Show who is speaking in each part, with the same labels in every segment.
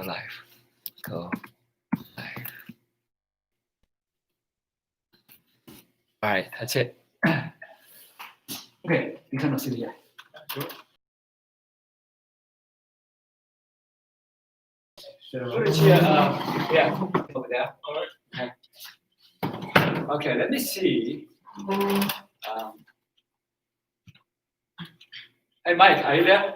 Speaker 1: live. Go live. All right, that's it. Okay, you cannot sit here. Put it here, yeah, over there.
Speaker 2: All right.
Speaker 1: Okay, let me see. Hey, Mike, are you there?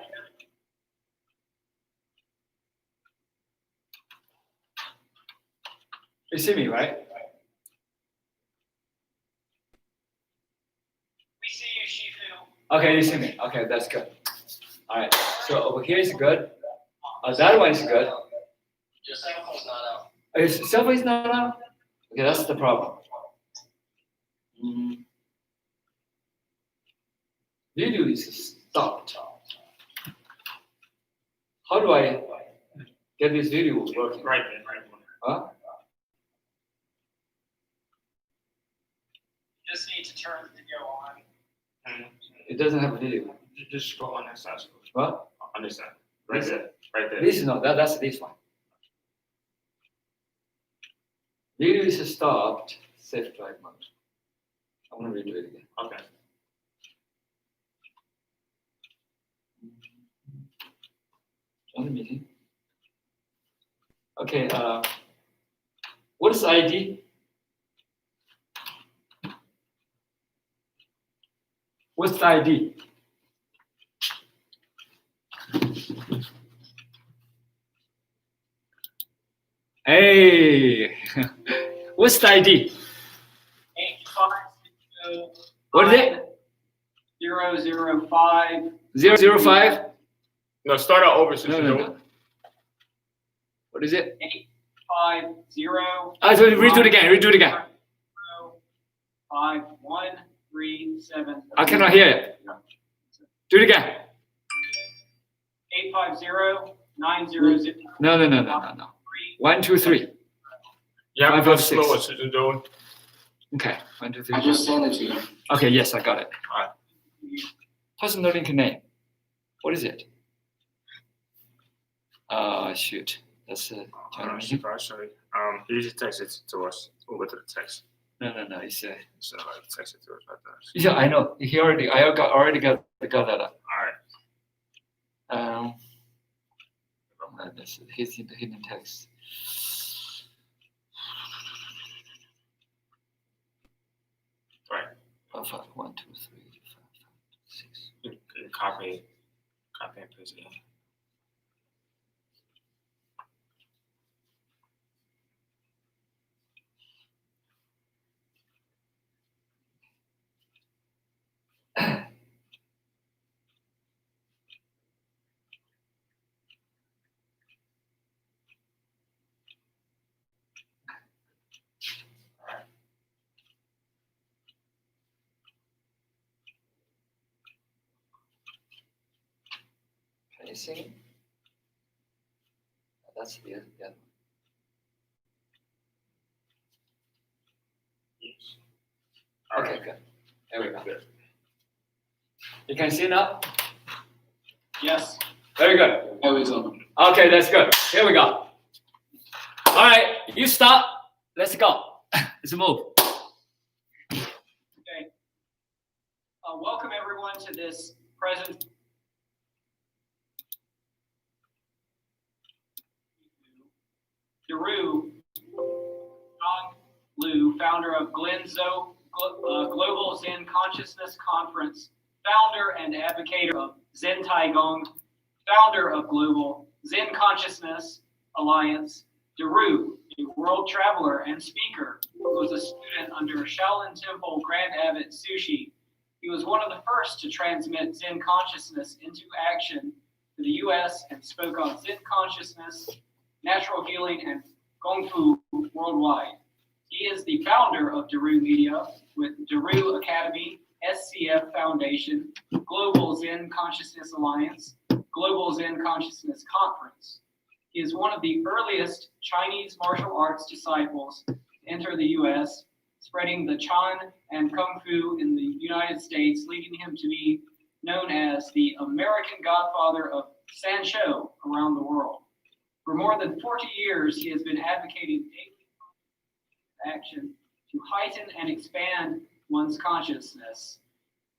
Speaker 1: You see me, right?
Speaker 2: We see you, Shifu.
Speaker 1: Okay, you see me. Okay, that's good. All right, so over here is good. That one is good.
Speaker 2: Your cell phone's not out.
Speaker 1: Is cell phone is not on? Okay, that's the problem. Video is stopped. How do I get this video working?
Speaker 2: Right there, right there.
Speaker 1: Huh?
Speaker 2: You just need to turn the video on.
Speaker 1: It doesn't have a video.
Speaker 2: Just scroll on that side.
Speaker 1: What?
Speaker 2: On this side. Right there. Right there.
Speaker 1: This is not that. That's this one. Video is stopped. Safe drive mode. I want to redo it again.
Speaker 2: Okay.
Speaker 1: Join the meeting. Okay. What is ID? What's the ID? Hey, what's the ID?
Speaker 2: 8560.
Speaker 1: What is it?
Speaker 2: 005.
Speaker 1: 005?
Speaker 3: No, start out over.
Speaker 1: No. What is it?
Speaker 2: 850.
Speaker 1: So redo it again.
Speaker 2: 5137.
Speaker 1: I cannot hear it. Do it again.
Speaker 2: 850-900.
Speaker 1: No. 1, 2, 3.
Speaker 3: Ja,
Speaker 1: Five,
Speaker 3: maar
Speaker 1: five,
Speaker 3: slow
Speaker 1: six.
Speaker 3: as you do.
Speaker 1: Okay. 1, 2, 3.
Speaker 4: I just sent it to you.
Speaker 1: Okay, yes, I got it.
Speaker 3: Alright.
Speaker 1: Personal link name. What is it? Shoot. That's a join meeting.
Speaker 3: Sorry. You just text it to us. Over to the text.
Speaker 1: No. It's
Speaker 3: So text it to us like that.
Speaker 1: yeah. I know. I already got that up.
Speaker 3: Alright.
Speaker 1: This is the hidden text.
Speaker 3: Right.
Speaker 1: 1, 2, 3, 4, 5, 6.
Speaker 3: You copy and paste it in.
Speaker 1: Can you see? That's the other.
Speaker 3: Yes.
Speaker 1: Okay, good. There we go. You can see now?
Speaker 2: Yes.
Speaker 1: Very good.
Speaker 4: There we go.
Speaker 1: Okay, that's good. Here we go. All right, you start. Let's go. Let's move.
Speaker 2: Okay. Welcome everyone to this present. Daru John Liu, founder of Global Zen Consciousness Conference, founder and advocate of Zen Tai Gong, founder of Global Zen Consciousness Alliance. Daru, a world traveler and speaker, was a student under Shaolin Temple Grand Abbot Sushi. He was one of the first to transmit Zen consciousness into action to the U.S. and spoke on Zen consciousness, natural healing, and Gong Fu worldwide. He is the founder of Daru Media with Daru Academy, SCF Foundation, Global Zen Consciousness Alliance, Global Zen Consciousness Conference. He is one of the earliest Chinese martial arts disciples to enter the U.S., spreading the Chan and Kung Fu in the United States, leading him to be known as the American godfather of Sanshou around the world. For more than 40 years, he has been advocating daily action to heighten and expand one's consciousness.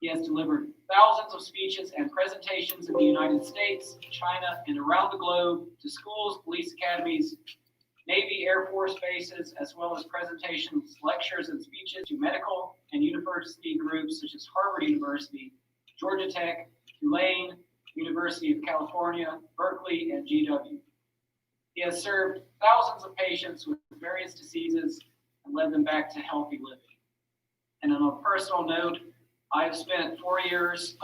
Speaker 2: He has delivered thousands of speeches and presentations in the United States, China, and around the globe to schools, police academies, Navy, Air Force bases, as well as presentations, lectures, and speeches to medical and university groups such as Harvard University, Georgia Tech, Tulane, University of California, Berkeley, and GW. He has served thousands of patients with various diseases and led them back to healthy living. And on a personal note, I have spent 4 years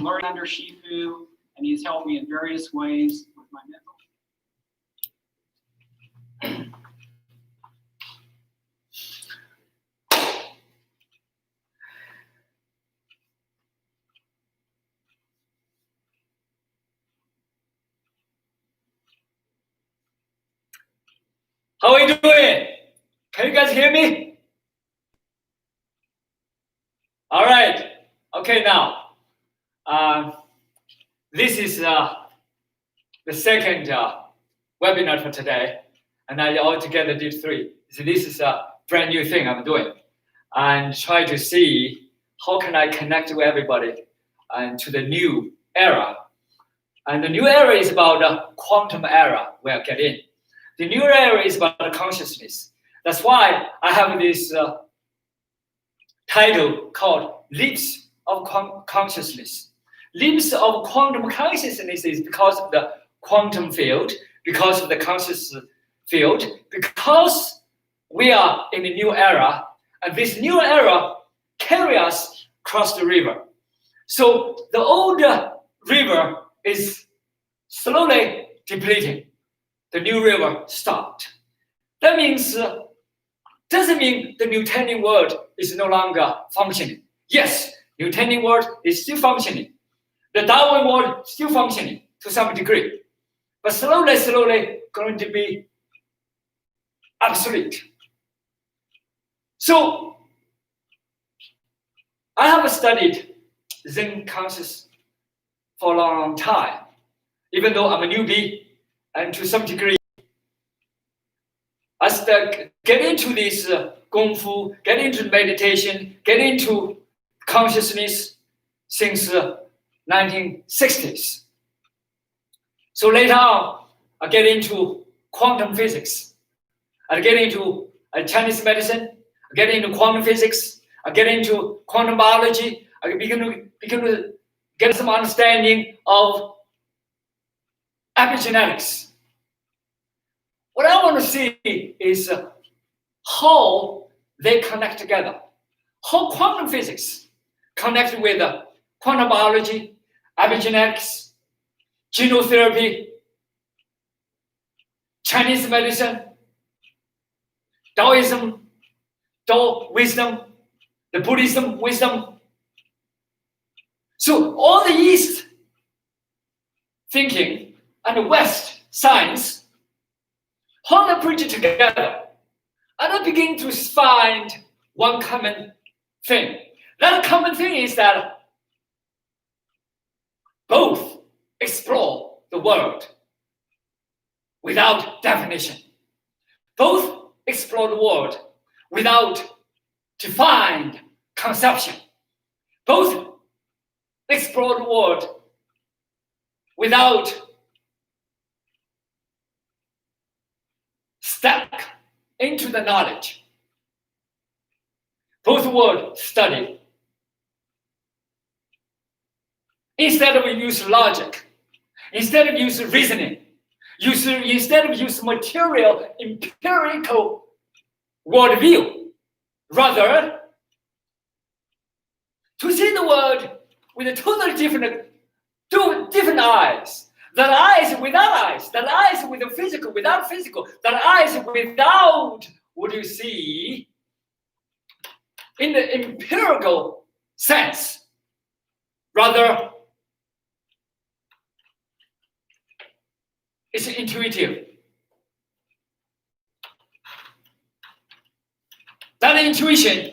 Speaker 2: learning under Shifu, and he has helped me in various ways with my mental.
Speaker 1: How are you doing? Can you guys hear me? All right. Okay, now. This is the second webinar for today, and I altogether did 3. So this is a brand new thing I'm doing, and try to see how can I connect with everybody and to the new era. And the new era is about the quantum era we are getting in. The new era is about the consciousness. That's why I have this title called Leaps of Consciousness. Leaps of quantum consciousness is because of the quantum field, because of the conscious field, because we are in a new era, and this new era carries us across the river. So the old river is slowly depleting. The new river stopped. That means, doesn't mean the Newtonian world is no longer functioning. Yes, Newtonian world is still functioning. The Darwin world is still functioning to some degree. But slowly going to be obsolete. So, I have studied Zen conscious for a long time, even though I'm a newbie, and to some degree, as I get into this gong fu, get into meditation, get into consciousness since 1960s. So later on, I get into quantum physics. I get into Chinese medicine. I get into quantum physics. I get into quantum biology. I begin to get some understanding of epigenetics. What I want to see is how they connect together. How quantum physics connect with quantum biology, epigenetics, genotherapy, Chinese medicine, Taoism, Tao wisdom, the Buddhism wisdom. So all the East thinking and the West science, how they bridge it together, and I begin to find one common thing. That common thing is that both explore the world without definition. Both explore the world without defined conception. Both explore the world without step into the knowledge. Both words study. Instead of use logic, instead of use reasoning, instead of use material, empirical worldview, rather to see the world with a totally different eyes. That eyes without eyes, that eyes with the physical, without physical, that eyes without what you see in the empirical sense. Rather, it's intuitive. That intuition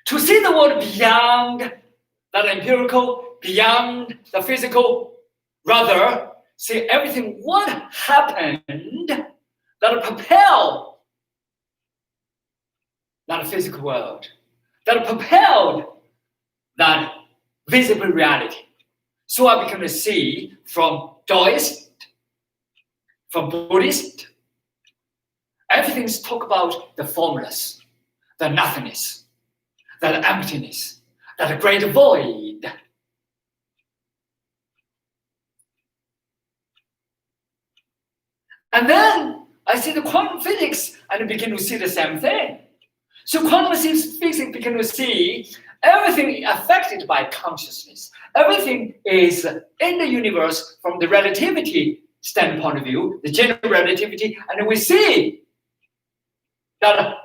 Speaker 1: to see the world beyond that empirical, beyond the physical, rather see everything what happened that propelled that physical world, that propelled that visible reality. So I become to see from Taoist, from Buddhist, everything's talk about the formless, the nothingness, that emptiness, that great void. And then I see the quantum physics and begin to see the same thing. So quantum physics begin to see everything affected by consciousness. Everything is in the universe from the relativity standpoint of view, the general relativity, and we see that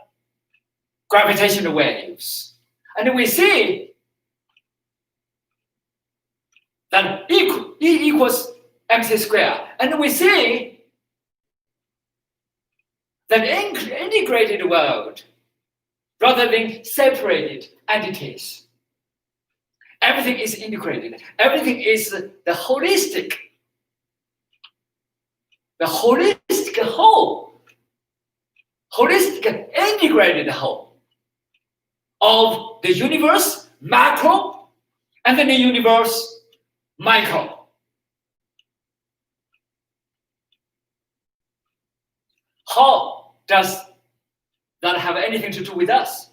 Speaker 1: gravitational waves. And we see that E equals mc squared. And we see that integrated world rather than separated entities. Everything is integrated. Everything is the holistic whole, holistic integrated whole of the universe macro and then the universe micro. How does that have anything to do with us?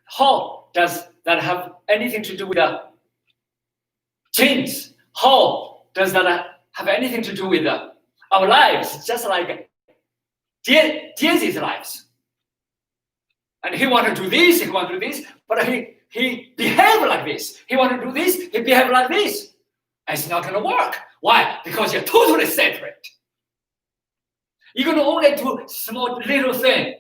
Speaker 1: How does that have anything to do with the genes? How does that have anything to do with our lives? Just like Jesus' lives. And he want to do this, he want to do this, but he behaved like this. He want to do this, he behaved like this. It's not going to work. Why? Because you're totally separate. You're going to only do small little thing.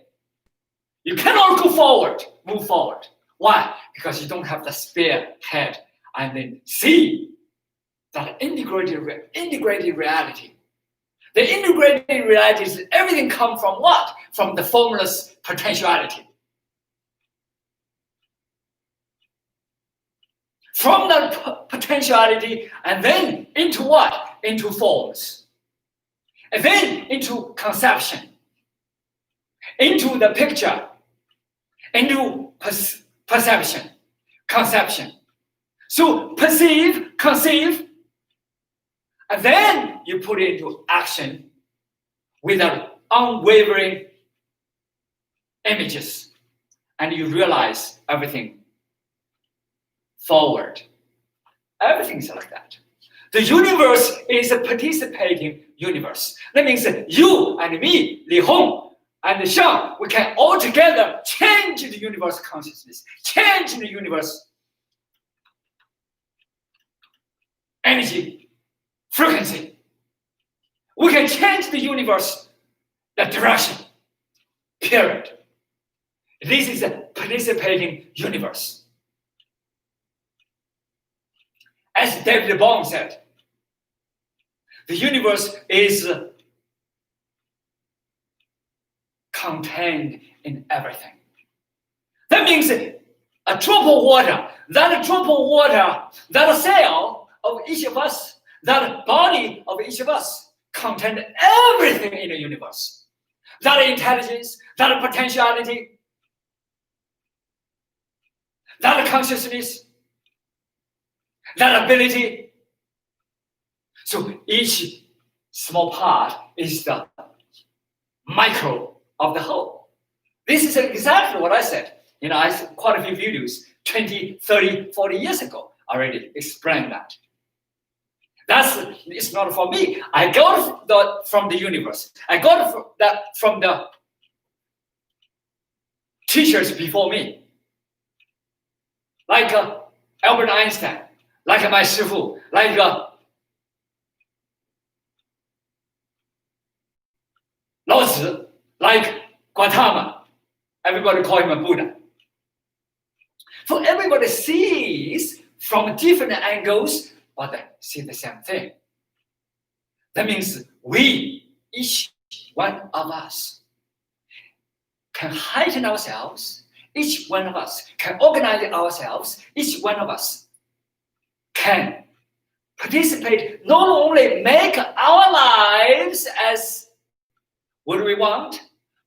Speaker 1: You cannot go forward, move forward. Why? Because you don't have the spare head and then see that integrated reality. The integrated reality is everything comes from what? From the formless potentiality. From that potentiality and then into what? Into forms. And then into conception. Into the picture. Into perception. Conception. So perceive, conceive, and then you put it into action with unwavering images. And you realize everything forward. Everything's like that. The universe is a participating universe. That means that you and me, Li Hong and Shang, we can all together change the universe consciousness, change the universe energy, frequency. We can change the universe, the direction, period. This is a participating universe. As David Bohm said, the universe is contained in everything. That means a drop of water, that cell of each of us, that body of each of us contains everything in the universe. That intelligence, that potentiality, that consciousness, that ability. So each small part is the micro of the whole. This is exactly what I said. I said quite a few videos 20, 30, 40 years ago already explained that. It's not for me. I got that from the universe. I got that from the teachers before me. Like Albert Einstein, like my Shifu, like Lao Tzu, like Gautama. Everybody call him a Buddha. So everybody sees from different angles, but they see the same thing. That means we, each one of us, can heighten ourselves. Each one of us can organize ourselves. Each one of us can participate, not only make our lives as what we want,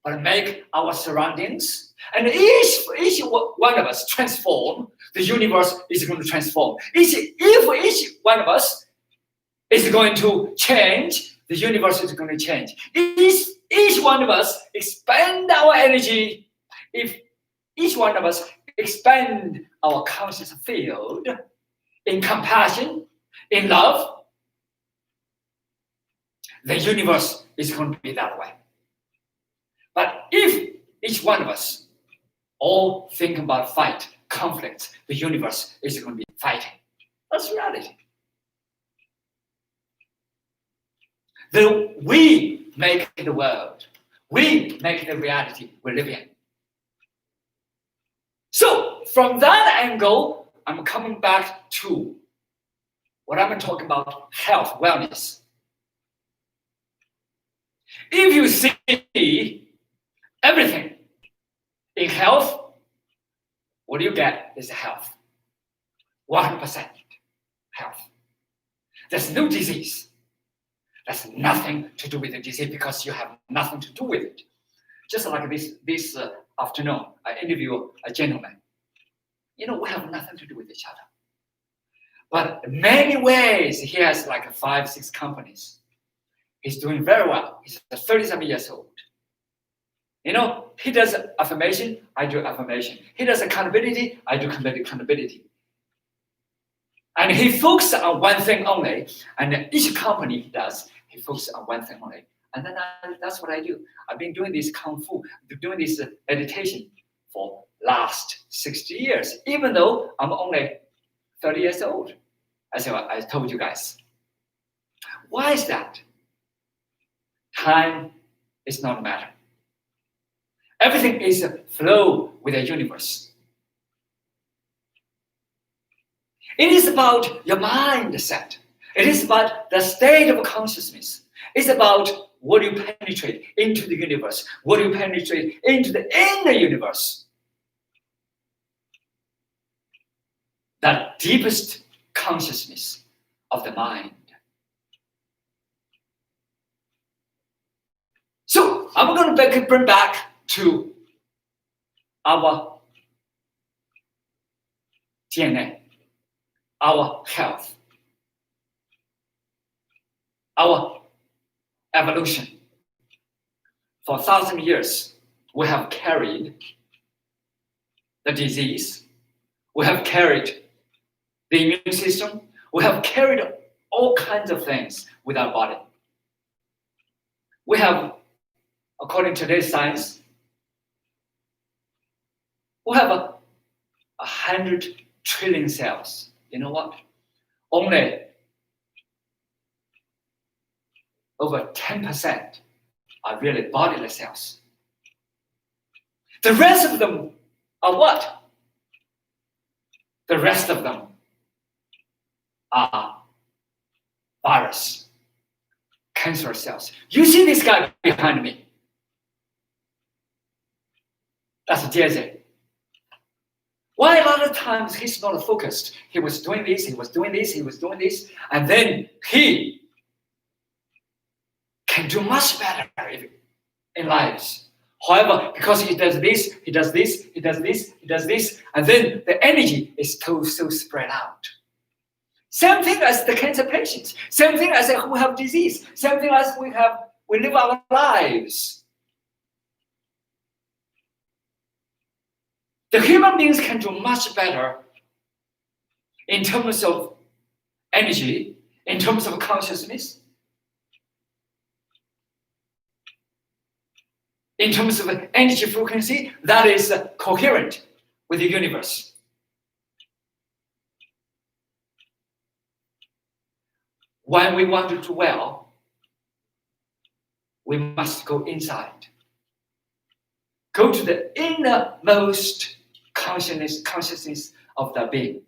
Speaker 1: but make our surroundings. And each one of us transform, the universe is going to transform. If each one of us is going to change, the universe is going to change. Each one of us expand our energy. If each one of us expand our conscious field in compassion, in love, the universe is going to be that way. But if each one of us all think about fight, conflict, the universe is going to be fighting. That's reality. We make the world. We make the reality we live in. So from that angle, I'm coming back to what I'm talking about, health, wellness. If you see everything in health, what you get is health. 100% health. There's no disease. There's nothing to do with the disease because you have nothing to do with it. Just like this afternoon, I interviewed a gentleman. We have nothing to do with each other. But in many ways, he has like 5-6 companies. He's doing very well. He's 37 years old. He does affirmation, I do affirmation. He does accountability, I do accountability. And he focuses on one thing only. And each company he does, he focuses on one thing only. And then that's what I do. I've been doing this Kung Fu, doing this meditation for last 60 years, even though I'm only 30 years old, as I told you guys. Why is that? Time is not a matter. Everything is a flow with the universe. It is about your mindset. It is about the state of consciousness. It's about what you penetrate into the universe, what you penetrate into the inner universe. The deepest consciousness of the mind. So I'm going to bring back to our DNA, our health, our evolution. For 1,000 years, we have carried the disease, we have carried the immune system, we have carried all kinds of things with our body. We have, according to today's science, we have 100 trillion cells. You know what? Only over 10% are really bodily cells. The rest of them are what? The rest of them are virus, cancer cells. You see this guy behind me? That's Jesse. Why a lot of times he's not focused? He was doing this, he was doing this, he was doing this, and then he can do much better in lives. However, because he does this, he does this, he does this, he does this, and then the energy is so spread out. Same thing as the cancer patients, same thing as who have disease, same thing as we live our lives. The human beings can do much better in terms of energy, in terms of consciousness, in terms of energy frequency that is coherent with the universe. When we want to do well, we must go inside. Go to the innermost consciousness of the being.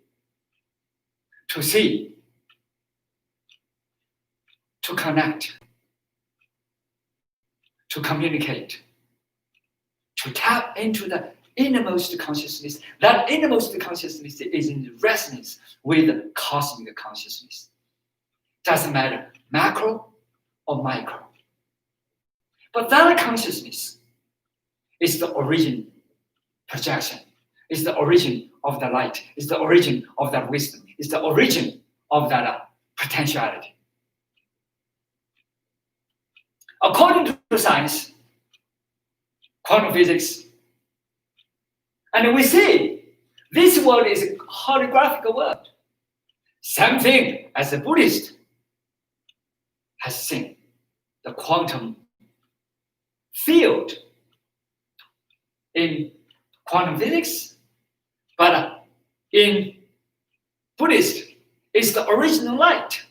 Speaker 1: To see, to connect, to communicate, to tap into the innermost consciousness. That innermost consciousness is in resonance with cosmic consciousness. Doesn't matter, macro or micro. But that consciousness is the origin projection, is the origin of the light, is the origin of that wisdom, is the origin of that potentiality. According to science, quantum physics, and we see this world is a holographic world. Same thing as the Buddhist has seen, the quantum field in quantum physics, but in Buddhist, it's the original light.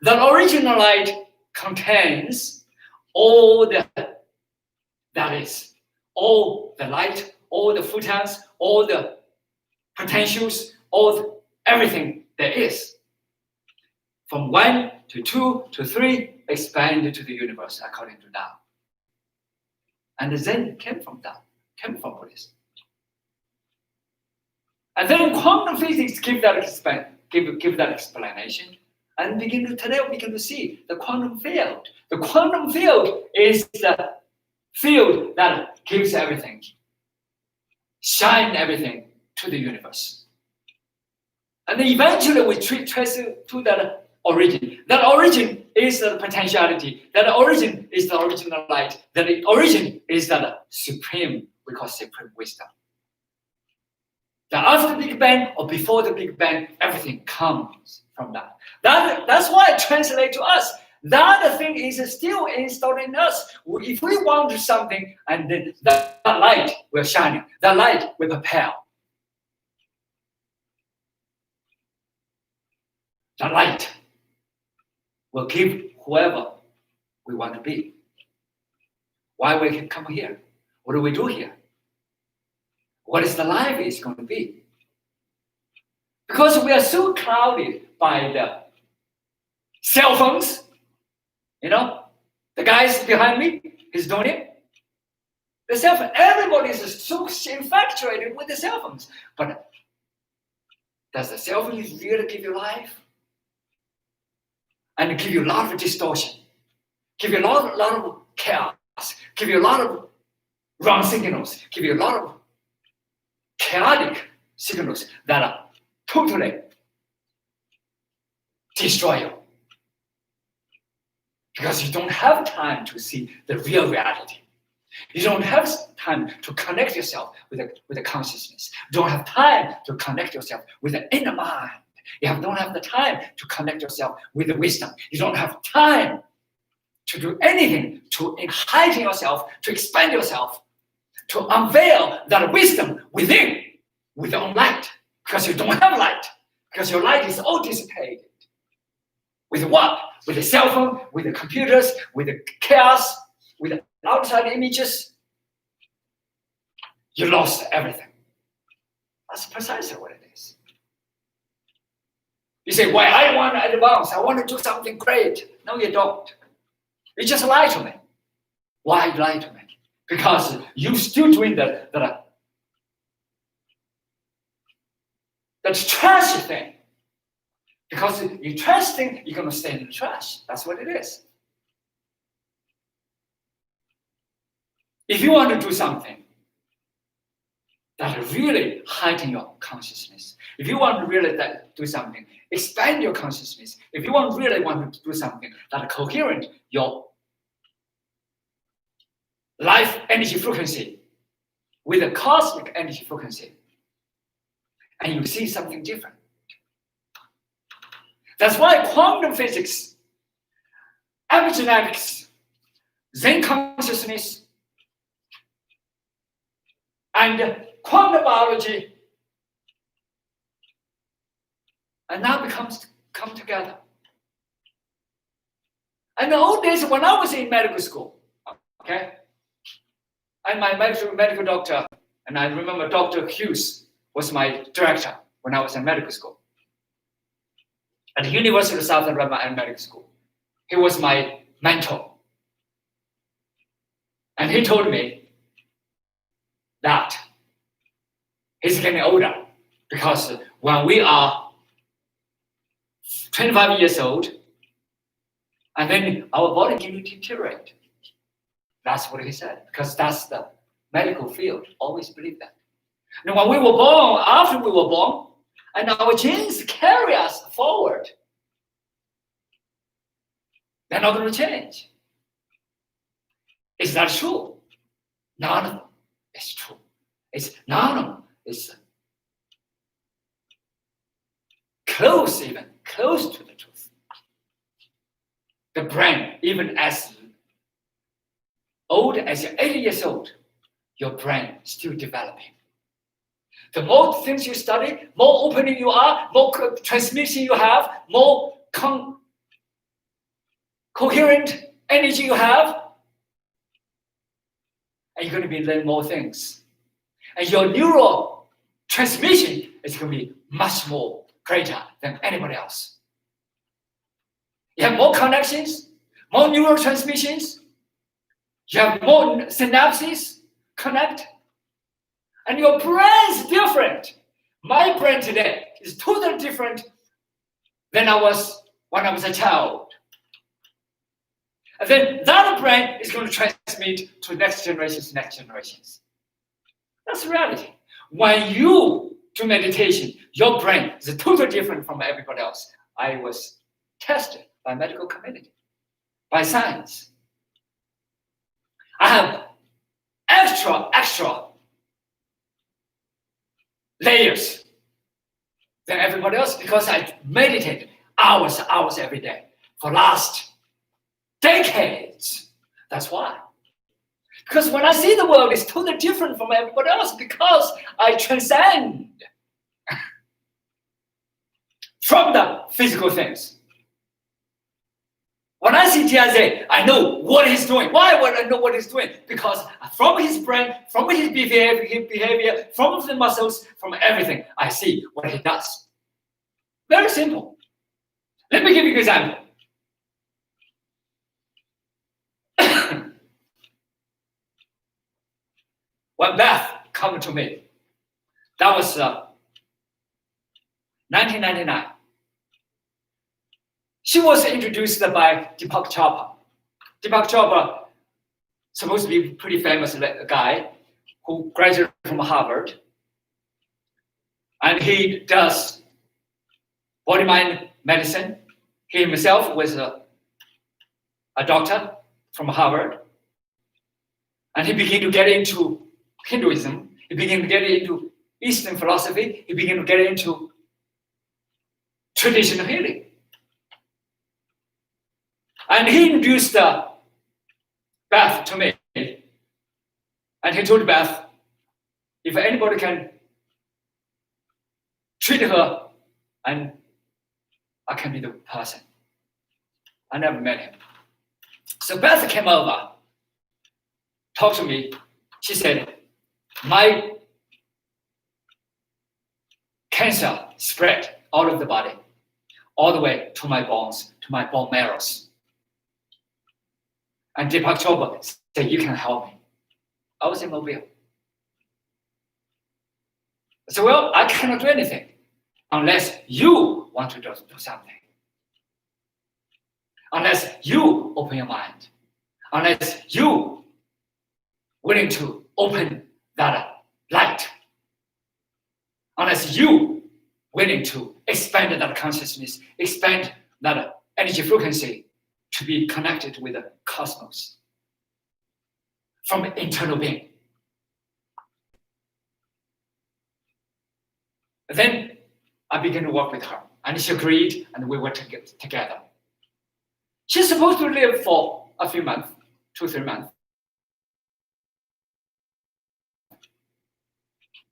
Speaker 1: The original light contains all the light, all the photons, all the potentials, everything there is. From 1 to 2 to 3, expanded to the universe according to Tao. And the Zen came from Tao, came from Buddhism. And then quantum physics give that explanation, and today we begin to see the quantum field. The quantum field is the field that gives everything, shine everything to the universe. And then eventually we trace it to that origin. That origin is the potentiality. That origin is the original light. That origin is that supreme, we call supreme wisdom. That after the Big Bang or before the Big Bang, everything comes from that. That's why it translates to us. That thing is still installed in us. If we want something, and then that light will shine, that light will propel. That light will give whoever we want to be. Why we come here? What do we do here? What is the life is going to be? Because we are so clouded by the cell phones. The guys behind me, he's doing it. The cell phone, everybody is so infatuated with the cell phones. But does the cell phone really give you life? And give you a lot of distortion, give you a lot of chaos, give you a lot of wrong signals, give you a lot of chaotic signals that are totally destroy you. Because you don't have time to see the real reality. You don't have time to connect yourself with the consciousness. You don't have time to connect yourself with the inner mind. Don't have the time to connect yourself with the wisdom. You don't have time to do anything to heighten yourself, to expand yourself, to unveil that wisdom within with your own light. Because you don't have light. Because your light is all dissipated. With what? With the cell phone, with the computers, with the chaos, with the outside images. You lost everything. That's precisely what it is. You say, why I want to advance, I want to do something great. No, you don't. You just lie to me. Why you lie to me? Because you still doing the trash thing. Because you trash thing, you're going to stay in the trash. That's what it is. If you want to do something that really heighten your consciousness, if you want to really do something, expand your consciousness, if you really want to do something that coherent your life energy frequency with a cosmic energy frequency, and you see something different. That's why quantum physics, epigenetics, Zen consciousness, and quantum biology, and now come together. And the old days when I was in medical school, okay, and my medical doctor, and I remember Dr. Hughes was my director when I was in medical school. At the University of Southern Alabama Medical School. He was my mentor. And he told me that he's getting older because when we are 25 years old, And then our body can deteriorate. That's what he said, because that's the medical field. Always believe that. And when we were born, after we were born, and our genes carry us forward, they're not going to change. Is that true? None of them is true. None of them is close to the truth. The brain, even as old as you're 80 years old, your brain is still developing. The more things you study, more opening you are, more transmission you have, more coherent energy you have, and you're going to be learning more things. And your neural transmission is going to be much more greater than anybody else. You have more connections, more neural transmissions, you have more synapses connect, and your brain is different. My brain today is totally different than I was when I was a child. And then that brain is going to transmit to next generations. That's reality. When you do meditation, your brain is totally different from everybody else. I was tested by medical community, by science. I have extra layers than everybody else because I meditated hours every day for last decades. That's why. Because when I see the world, it's totally different from everybody else because I transcend from the physical things. When I see Tianze, I know what he's doing. Why would I know what he's doing? Because from his brain, from his behavior, from the muscles, from everything, I see what he does. Very simple. Let me give you an example. When Beth came to me, that was 1999. She was introduced by Deepak Chopra. Deepak Chopra, supposed to be a pretty famous guy who graduated from Harvard. And he does body-mind medicine. He himself was a doctor from Harvard. And he began to get into Hinduism. He began to get into Eastern philosophy. He began to get into traditional healing. And he introduced Beth to me. And he told Beth, if anybody can treat her, and I can be the person. I never met him. So Beth came over, talked to me. She said, my cancer spread all over the body, all the way to my bones, to my bone marrows. And Deepak Chopra said, you can help me. I was in Mobile. I said, well, I cannot do anything unless you want to do something. Unless you open your mind. Unless you willing to open that light. Unless you willing to expand that consciousness, expand that energy frequency to be connected with the cosmos from internal being. Then I began to work with her, and she agreed, and we were together. She's supposed to live for a few months, 2-3 months.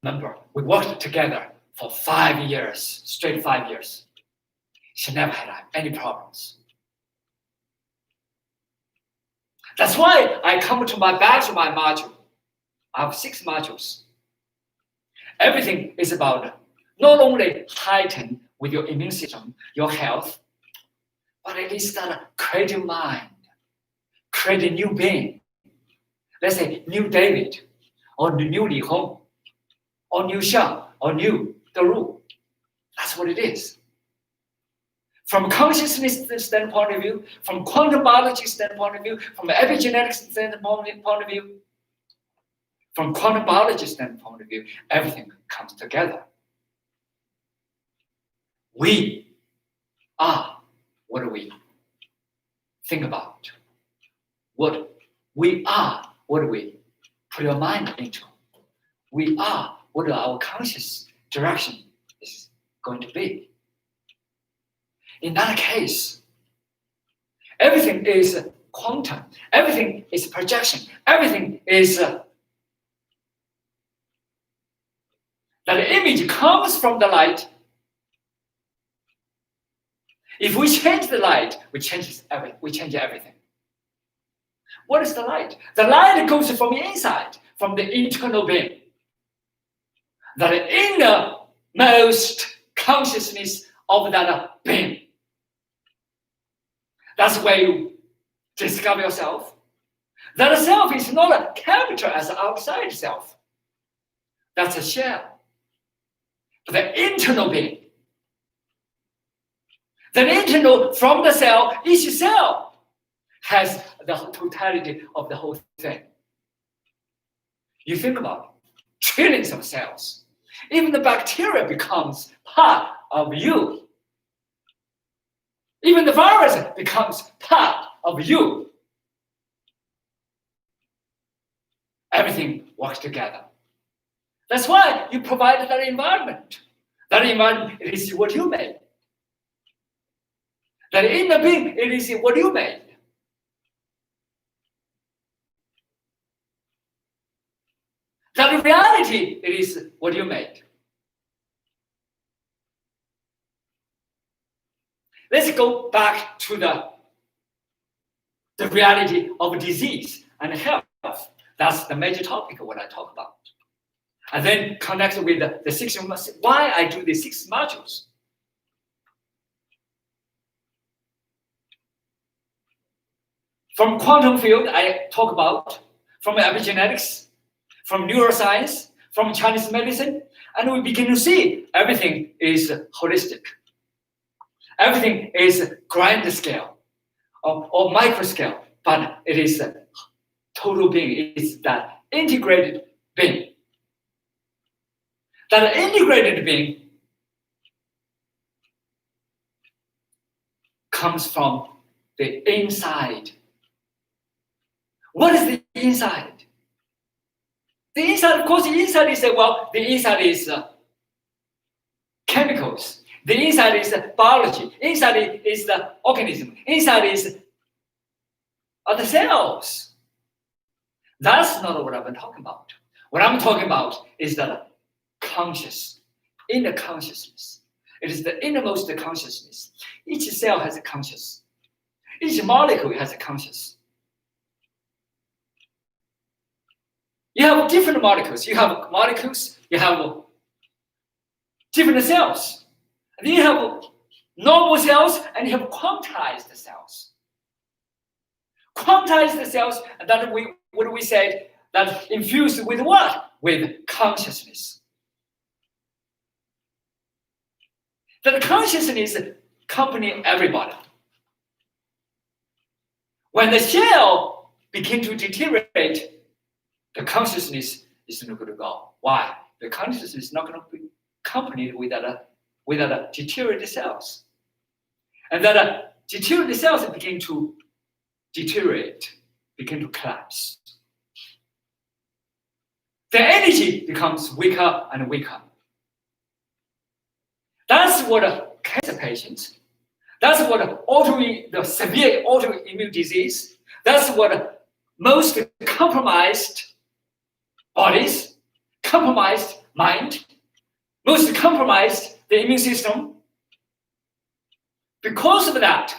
Speaker 1: Remember, we worked together for 5 years, straight 5 years. She never had any problems. That's why I come to back to my module. I have 6 modules. Everything is about not only heighten with your immune system, your health, but at least that creative mind, create a new being. Let's say new David, or new Li Hong, or new Xiang, or new Deru. That's what it is. from consciousness standpoint of view, from quantum biology standpoint of view, from epigenetics standpoint of view, from quantum biology standpoint of view, everything comes together. We are what we think about. What we are, what we put our mind into. We are what our conscious direction is going to be. In that case, everything is quantum. Everything is projection. Everything is that image comes from the light. If we change the light, we change everything. What is the light? The light goes from inside, from the internal being. The innermost consciousness of that being. That's where you discover yourself. That self is not a character as an outside self. That's a shell. The internal being. The internal, from the cell, each cell has the totality of the whole thing. You think about it, trillions of cells. Even the bacteria becomes part of you. Even the virus becomes part of you. Everything works together. That's why you provide that environment. That environment, it is what you made. That inner being, it is what you made. That reality, it is what you made. Let's go back to the reality of disease and health. That's the major topic of what I talk about. And then connect with the 6 why I do the 6 modules. From quantum field, I talk about, from epigenetics, from neuroscience, from Chinese medicine, and we begin to see everything is holistic. Everything is grand scale or micro scale, but it is a total being. It is that integrated being. That integrated being comes from the inside. What is the inside? The inside, of course, the inside is, the inside is chemicals. The inside is biology. Inside is the organism. Inside is the cells. That's not what I'm talking about. What I'm talking about is the conscious, inner consciousness. It is the innermost consciousness. Each cell has a conscious. Each molecule has a conscious. You have different molecules. You have molecules, you have different cells. And then you have normal cells and you have quantized cells. Quantized cells, and that what we said, that infused with what? With consciousness. That consciousness accompanies everybody. When the shell begins to deteriorate, the consciousness is not going to go. Why? The consciousness is not going to be accompanied with that deteriorated cells. And that deteriorated cells begin to deteriorate, begin to collapse. The energy becomes weaker and weaker. That's what cancer patients, that's what the severe autoimmune disease, that's what most compromised bodies, compromised mind, most compromised the immune system. Because of that,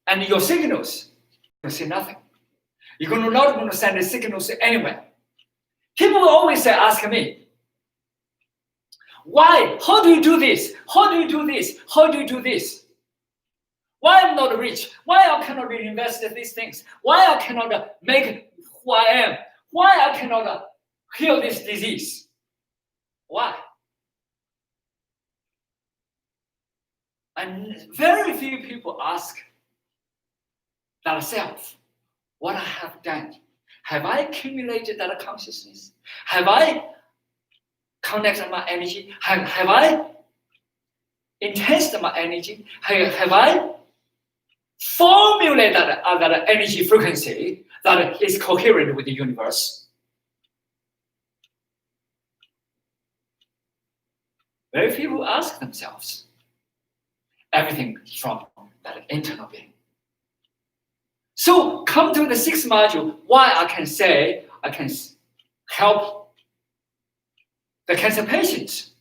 Speaker 1: and your signals, you see nothing. You're not going to send the signals anywhere. People will always ask me, why? How do you do this? How do you do this? How do you do this? Why I'm not rich? Why I cannot invest in these things? Why I cannot make who I am? Why I cannot heal this disease? Why? And very few people ask themselves, what I have done. Have I accumulated that consciousness? Have I connected my energy? Have I intensed my energy? Have I formulated that energy frequency that is coherent with the universe? Very few people ask themselves. Everything from that internal being. So come to the sixth module, why I can say I can help the cancer patients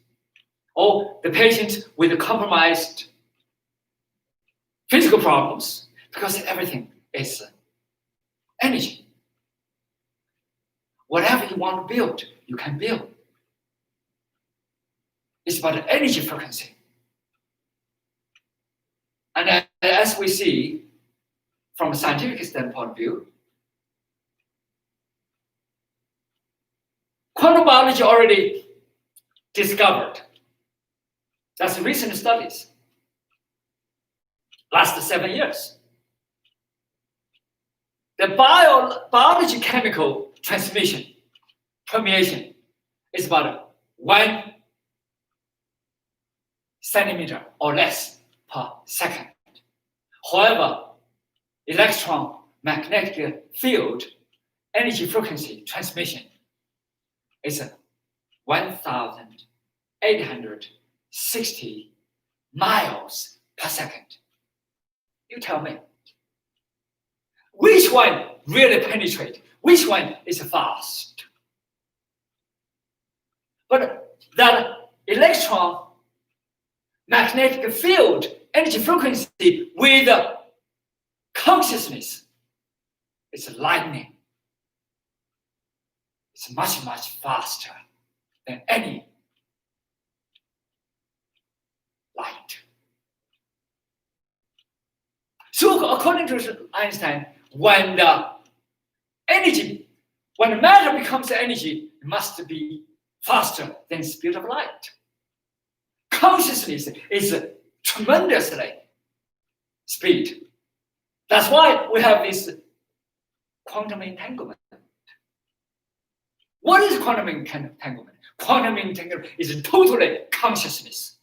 Speaker 1: or the patients with compromised physical problems, because everything is energy. Whatever you want to build, you can build. It's about the energy frequency. And as we see from a scientific standpoint of view, quantum biology already discovered. That's recent studies. Last 7 years. The biology chemical transmission, permeation, is about 1 centimeter or less per second. However, electromagnetic field energy frequency transmission is 1,860 miles per second. You tell me, which one really penetrates? Which one is fast? But that electromagnetic field energy frequency with consciousness is lightning. It's much, much faster than any light. So according to Einstein, when the matter becomes energy, it must be faster than the speed of light. Consciousness is tremendously speed. That's why we have this quantum entanglement. What is quantum entanglement? Quantum entanglement is totally consciousness.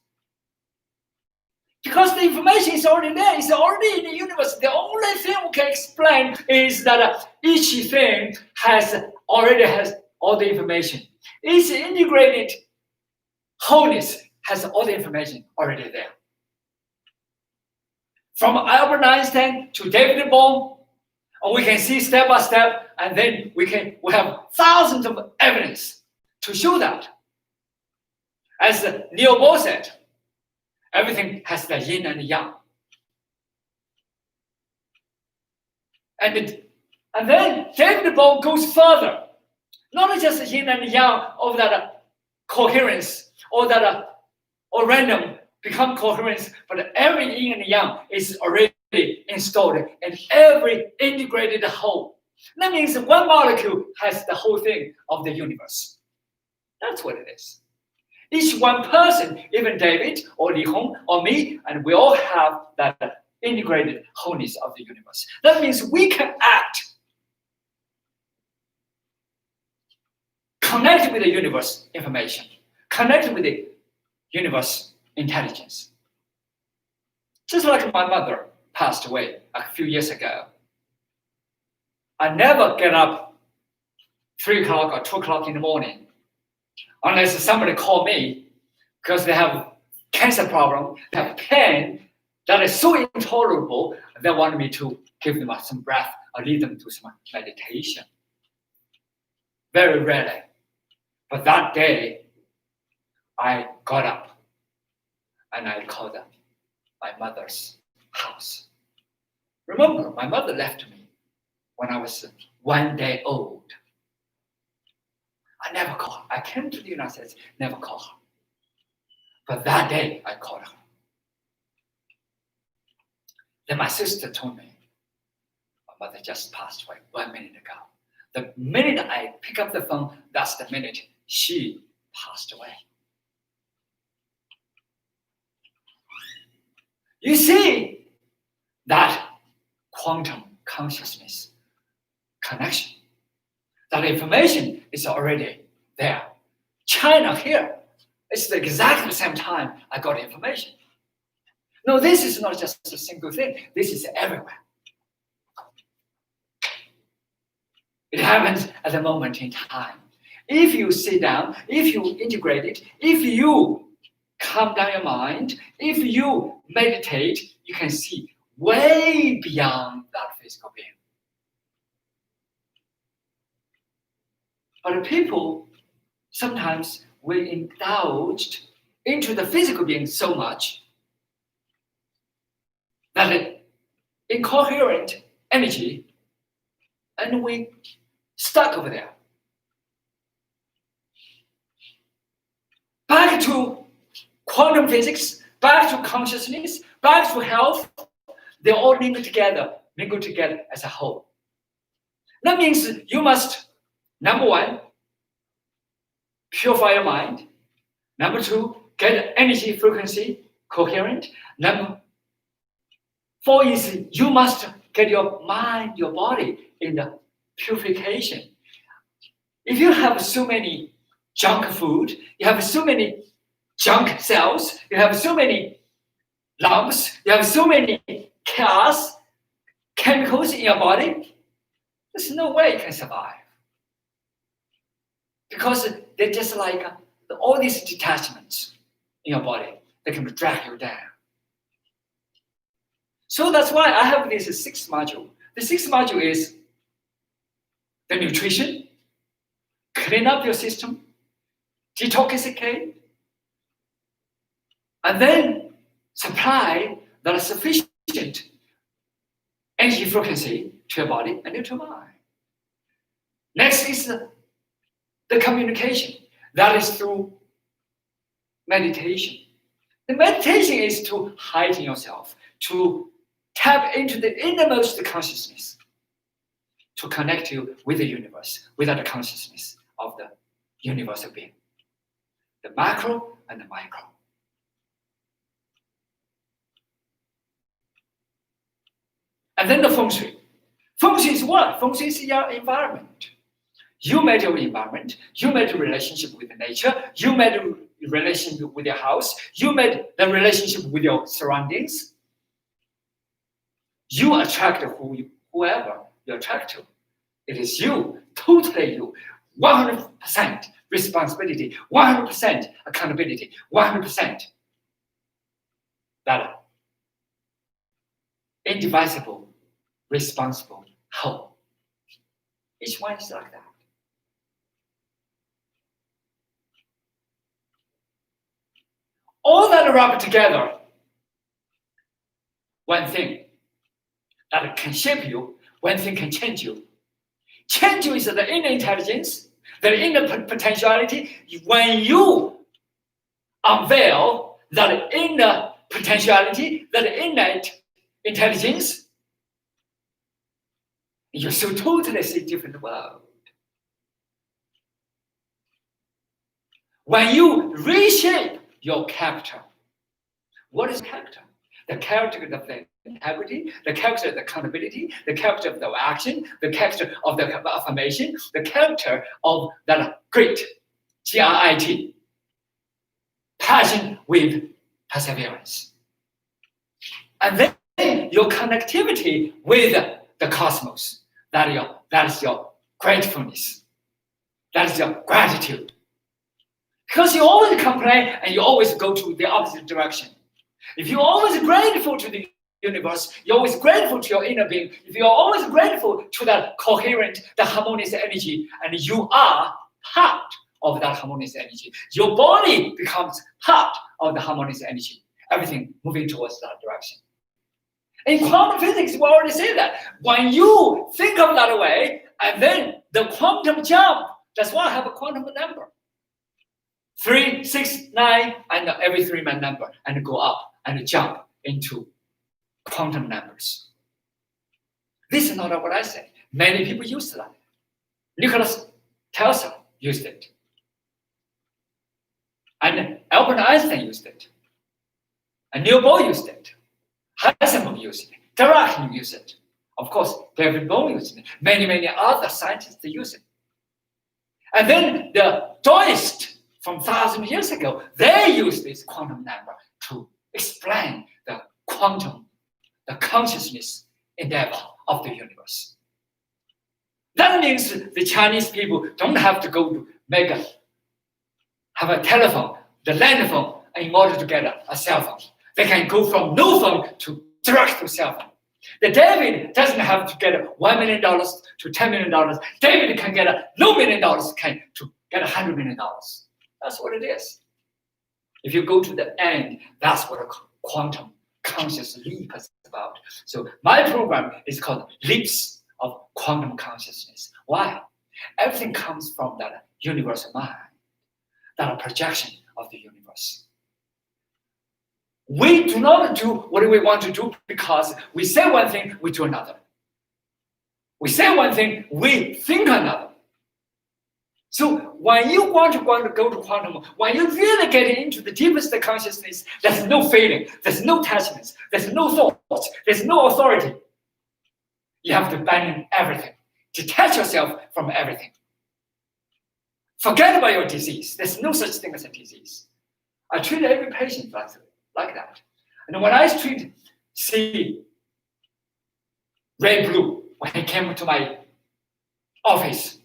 Speaker 1: Because the information is already there, it's already in the universe. The only thing we can explain is that each thing already has all the information. Each integrated wholeness has all the information already there. From Albert Einstein to David Bohm, we can see step by step, and then we have thousands of evidence to show that. As Neil Bohr said, everything has the yin and yang. And then David Bohm goes further. Not just the yin and yang of that coherence or that or random become coherence, but every yin and yang is already installed in every integrated whole. That means one molecule has the whole thing of the universe. That's what it is. Each one person, even David or Li Hong or me, and we all have that integrated wholeness of the universe. That means we can act, connect with the universe information, connect with the universe intelligence. Just like my mother passed away a few years ago. I never get up 3 o'clock or 2 o'clock in the morning unless somebody call me because they have cancer problem, they have pain that is so intolerable, they want me to give them some breath or lead them to some meditation. Very rarely. But that day, I got up and I called up my mother's house. Remember, my mother left me when I was 1 day old. I never called her. I came to the United States, never called her. But that day, I called her. Then my sister told me, my mother just passed away 1 minute ago. The minute I pick up the phone, that's the minute she passed away. you see that quantum consciousness connection. That information is already there. China here, it's the exactly the same time I got information. No, this is not just a single thing. This is everywhere. It happens at the moment in time. If you sit down, if you integrate it, if you calm down your mind, if you meditate, you can see way beyond that physical being. But people, sometimes we indulged into the physical being so much that incoherent energy, and we stuck over there. Back to quantum physics, back to consciousness, back to health, they all mingle together as a whole. That means you must, number one, purify your mind. Number two, get energy frequency coherent. Number four is you must get your mind, your body in the purification. If you have so many junk food, you have so many junk cells, you have so many lumps, you have so many chaos, chemicals in your body, there's no way you can survive. Because they're just like all these detachments in your body that can drag you down. So that's why I have this sixth module. The sixth module is the nutrition, clean up your system, detoxicate, and then supply that sufficient energy frequency to your body and to your mind. Next is the communication. That is through meditation. The meditation is to heighten yourself, to tap into the innermost consciousness, to connect you with the universe, with the consciousness of the universal being, the macro and the micro. And then the feng shui. Feng shui is what? Feng shui is your environment. You made your environment, you made a relationship with nature, you made a relationship with your house, you made the relationship with your surroundings. You attract whoever you attract to. It is you, totally you, 100% responsibility, 100% accountability, 100% that indivisible, responsible whole. Each one is like that. All that wrapped together, one thing that can shape you, one thing can change you. Change you is the inner intelligence, the inner potentiality. When you unveil that inner potentiality, that innate intelligence, you so totally see a different world. When you reshape your character, what is character? The character of the integrity, the character of the accountability, the character of the action, the character of the affirmation, the character of that grit, G-R-I-T, passion with perseverance. And then your connectivity with the cosmos, that is your gratefulness, that is your gratitude. Because you always complain and you always go to the opposite direction. If you're always grateful to the universe, you're always grateful to your inner being, if you're always grateful to that coherent, the harmonious energy, and you are part of that harmonious energy, your body becomes part of the harmonious energy. Everything moving towards that direction. In quantum physics, we already say that. When you think of that way, and then the quantum jump, that's why I have a quantum number. 3, 6, 9, and every 3-man number, and go up and jump into quantum numbers. This is not what I say. Many people use that. Nikola Tesla used it. And Albert Einstein used it. And Neil Bohr used it. Heisenberg used it. Dirac used it. Of course, David Bohm used it. Many other scientists use it. And then the Taoists from 1,000 years ago, they used this quantum number to explain the quantum, the consciousness endeavor of the universe. That means the Chinese people don't have to go to have a telephone, the land phone, in order to get a cell phone. They can go from no phone to direct to cell phone. The David doesn't have to get $1 million to $10 million. David can get no $1 million to get $100 million. That's what it is. If you go to the end, that's what a quantum conscious leap is about. So my program is called Leaps of Quantum Consciousness. Why? Everything comes from that universal mind, that projection of the universe. We do not do what we want to do because we say one thing, we do another. We say one thing, we think another. So when you want to go to quantum, when you really get into the deepest consciousness, there's no feeling, there's no attachments, there's no thoughts, there's no authority. You have to abandon everything, detach yourself from everything. Forget about your disease. There's no such thing as a disease. I treat every patient like that. And when I see Ray Blue, when he came to my office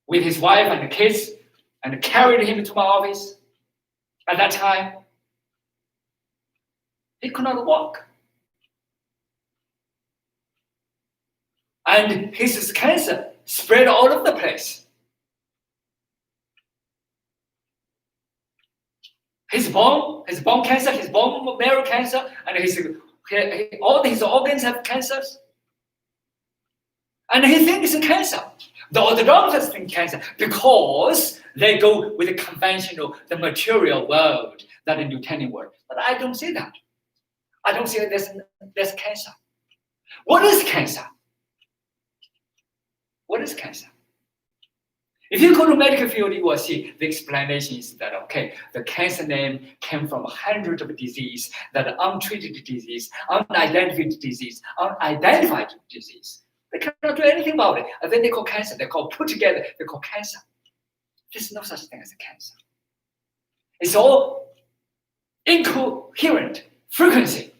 Speaker 1: with his wife and the kids and carried him to my office, at that time, he could not walk. And his cancer spread all over the place. His bone cancer, his bone marrow cancer, and all his organs have cancers. And he thinks it's cancer. The doctors think cancer because they go with the conventional, the material world, that the Newtonian world. But I don't see that. I don't see that there's cancer. What is cancer? What is cancer? If you go to medical field, you will see the explanation is that, okay, the cancer name came from 100 of disease, that untreated disease, unidentified disease, unidentified disease. They cannot do anything about it. And then they call cancer. They call put together, they call cancer. There's no such thing as a cancer. It's all incoherent frequency,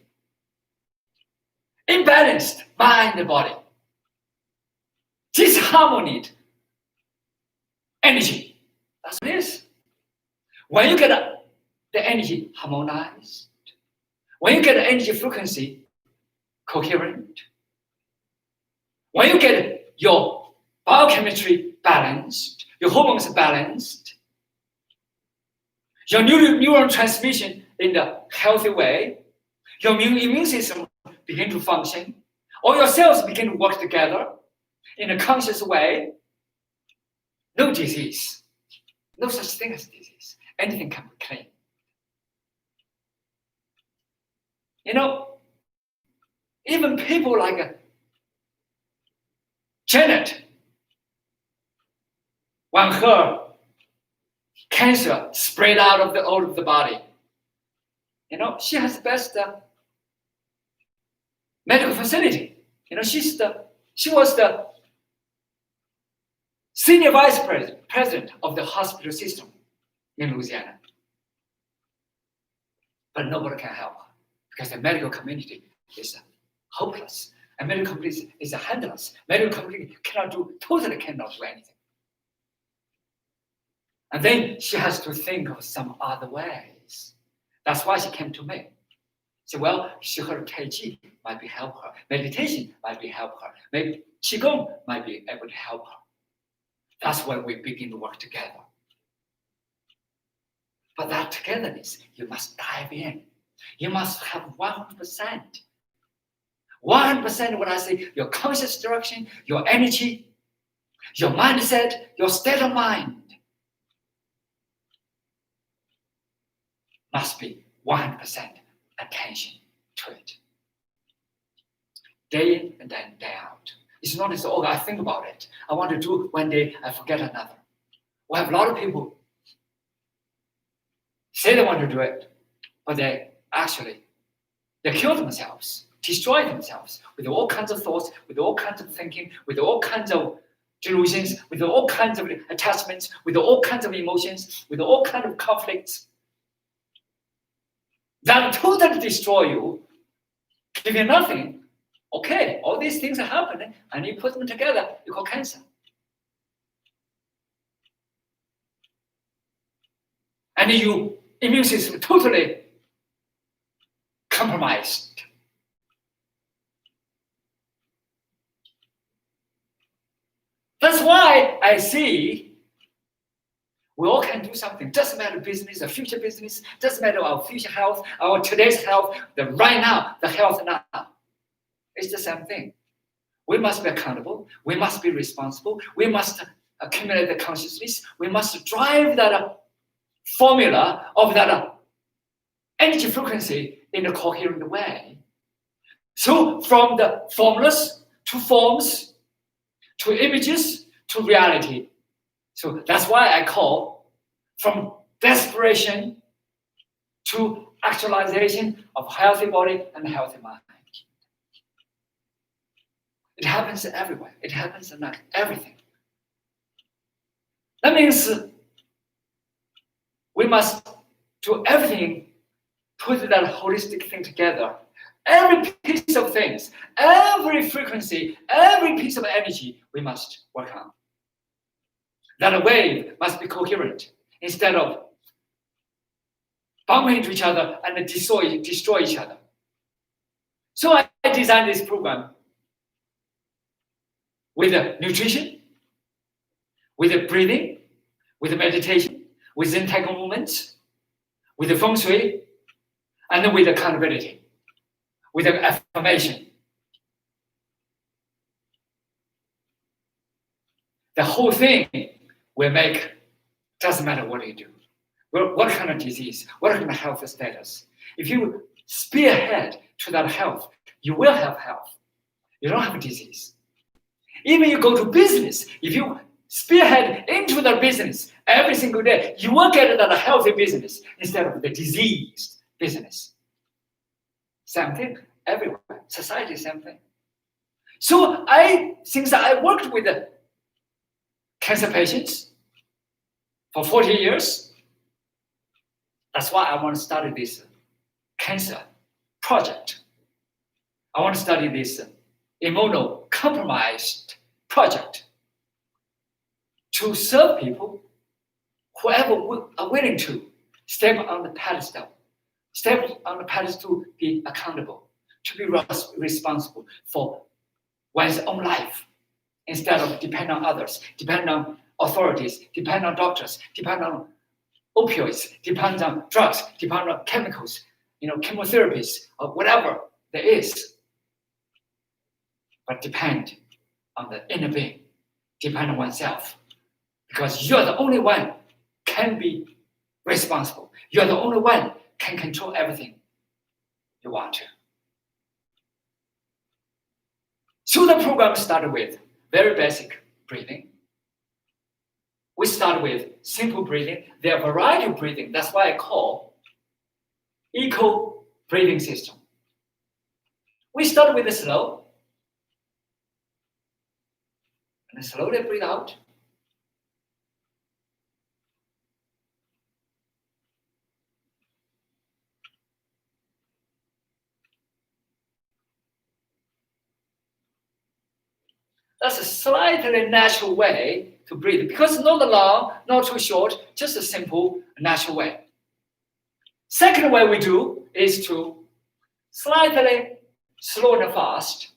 Speaker 1: imbalanced mind and body, disharmonied energy. That's what it is. When you get the energy harmonized, when you get the energy frequency coherent, when you get your biochemistry balanced, your hormones balanced, your neuron transmission in the healthy way, your immune system begin to function, all your cells begin to work together in a conscious way, no disease, no such thing as disease. Anything can be clean. You know, even people like Janet, when her cancer spread out of all of the body, you know, she has the best medical facility. You know, she was the senior vice president of the hospital system in Louisiana. But nobody can help her because the medical community is hopeless. And medical community is handless. Medical community totally cannot do anything. And then she has to think of some other ways. That's why she came to me. So, well, she heard Tai Chi might be help her. Meditation might be help her. Maybe Qigong might be able to help her. That's when we begin to work together. But that togetherness, you must dive in. You must have 100%. 100% when I say your conscious direction, your energy, your mindset, your state of mind must be 100% attention to it. Day in and then day out. It's not as, oh, I think about it. I want to do one day, I forget another. We have a lot of people say they want to do it, but they actually They kill themselves, destroy themselves with all kinds of thoughts, with all kinds of thinking, with all kinds of delusions, with all kinds of attachments, with all kinds of emotions, with all kinds of conflicts that totally destroy you, give you nothing. Okay, all these things are happening, and you put them together, you call cancer. And your immune system totally compromised. That's why I see we all can do something. Doesn't matter business, or future business, doesn't matter our future health, our today's health, the right now, the health now. It's the same thing. We must be accountable. We must be responsible. We must accumulate the consciousness. We must drive that formula of that energy frequency in a coherent way. So from the formulas to forms, to images, to reality. So that's why I call from desperation to actualization of healthy body and healthy mind. It happens everywhere. It happens in everything. That means we must do everything, put that holistic thing together. Every piece of things, every frequency, every piece of energy, we must work on. That wave must be coherent instead of bumping into each other and destroy each other. So I designed this program with nutrition, with breathing, with meditation, with Zen Tai movements, with the feng shui, and then with accountability, with affirmation. The whole thing will make, doesn't matter what you do, what kind of disease, what kind of health status. If you spearhead to that health, you will have health. You don't have a disease. Even you go to business, if you spearhead into the business every single day, you will get that healthy business instead of the diseased business. Same thing everywhere. Society, same thing. So since I worked with cancer patients for 40 years, that's why I want to study this cancer project. I want to study this immunocompromised project to serve people, whoever are willing to step on the pedestal to be accountable, to be responsible for one's own life, instead of depend on others, depend on authorities, depend on doctors, depend on opioids, depend on drugs, depend on chemicals, chemotherapies, or whatever there is. But depend on the inner being, depend on oneself, because you're the only one can be responsible. You're the only one can control everything you want to. So the program started with very basic breathing. We start with simple breathing. There are a variety of breathing. That's why I call eco breathing system. We start with the slow, and slowly breathe out. That's a slightly natural way to breathe, because not long, not too short, just a simple, natural way. Second way we do is to slightly slow and fast.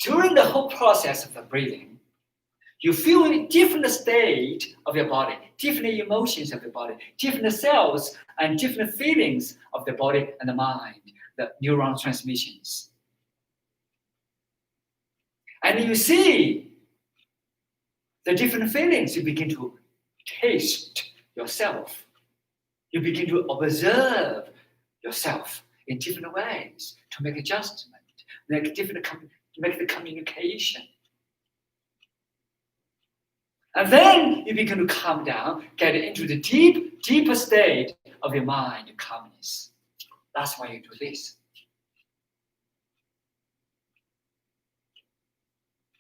Speaker 1: During the whole process of the breathing, You feel a different state of your body, different emotions of your body, different cells and different feelings of the body and the mind, the neuron transmissions. And you see the different feelings, you begin to taste yourself. You begin to observe yourself in different ways to make adjustment, make the communication. And then you begin to calm down, get into the deeper state of your mind, calmness. That's why you do this.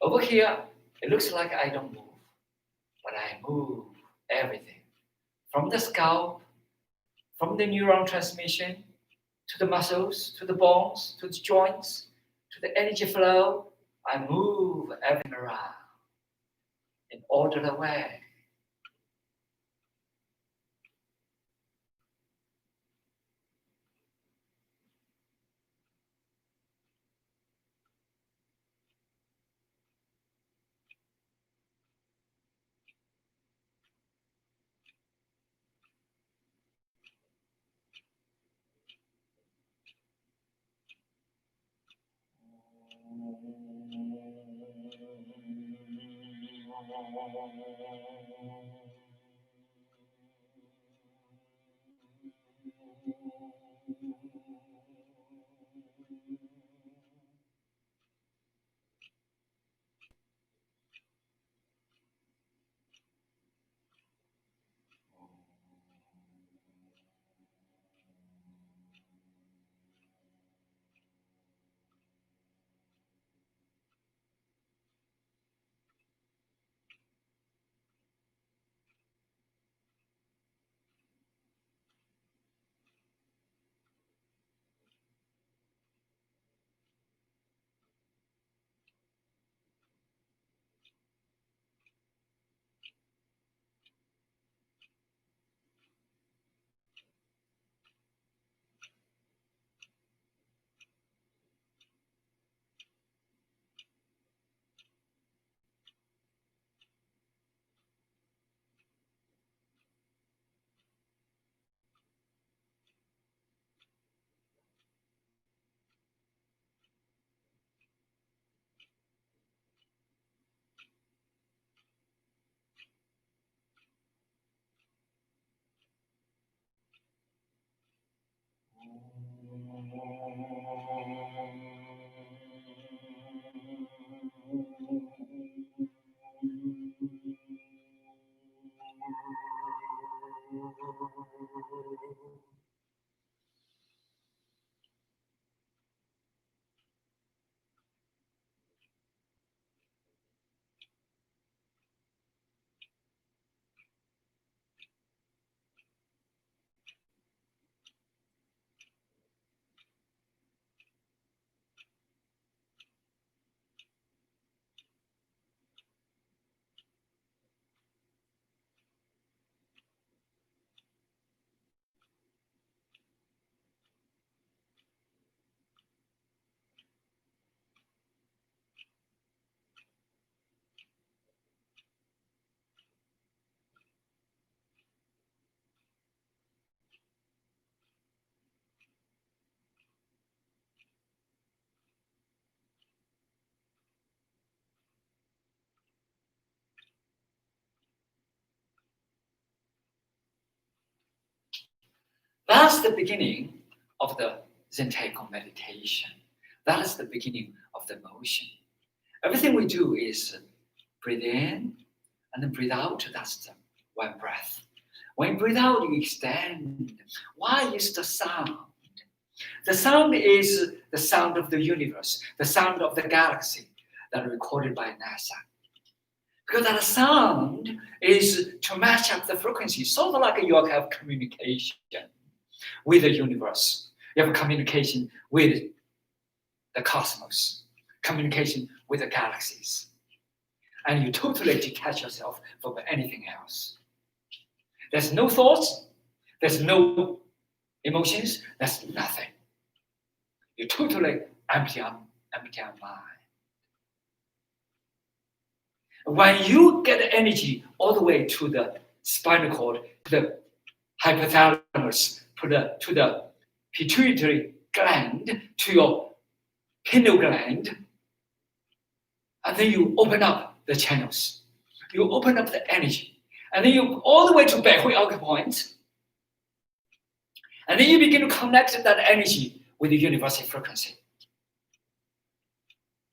Speaker 1: Over here, it looks like I don't move, but I move everything. From the scalp, from the neuron transmission, to the muscles, to the bones, to the joints, to the energy flow, I move everything around in orderly way. That's the beginning of the Zen Tai meditation. That is the beginning of the motion. Everything we do is breathe in and then breathe out. That's the one breath. When you breathe out, you extend. Why is the sound? The sound is the sound of the universe, the sound of the galaxy that are recorded by NASA. Because that sound is to match up the frequency, sort of like you have communication with the universe. You have communication with the cosmos, communication with the galaxies. And you totally detach yourself from anything else. There's no thoughts, there's no emotions, there's nothing. You totally empty your mind. When you get energy all the way to the spinal cord, to the hypothalamus, to the pituitary gland, to your pineal gland, and then you open up the channels. You open up the energy. And then you all the way to Beihui acupoint. And then you begin to connect that energy with the universal frequency.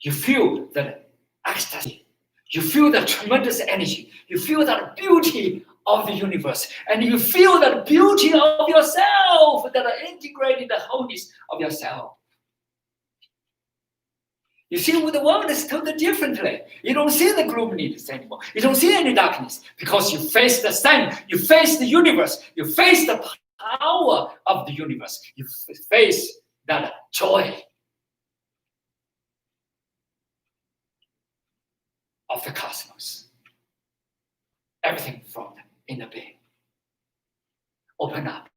Speaker 1: You feel that ecstasy. You feel that tremendous energy. You feel that beauty of the universe. And you feel that beauty of yourself that are integrated the wholeness of yourself. You see, with the world is totally differently. You don't see the gloominess anymore. You don't see any darkness because you face the sun. You face the universe. You face the power of the universe. You face that joy of the cosmos. Everything from the inner being. Open up.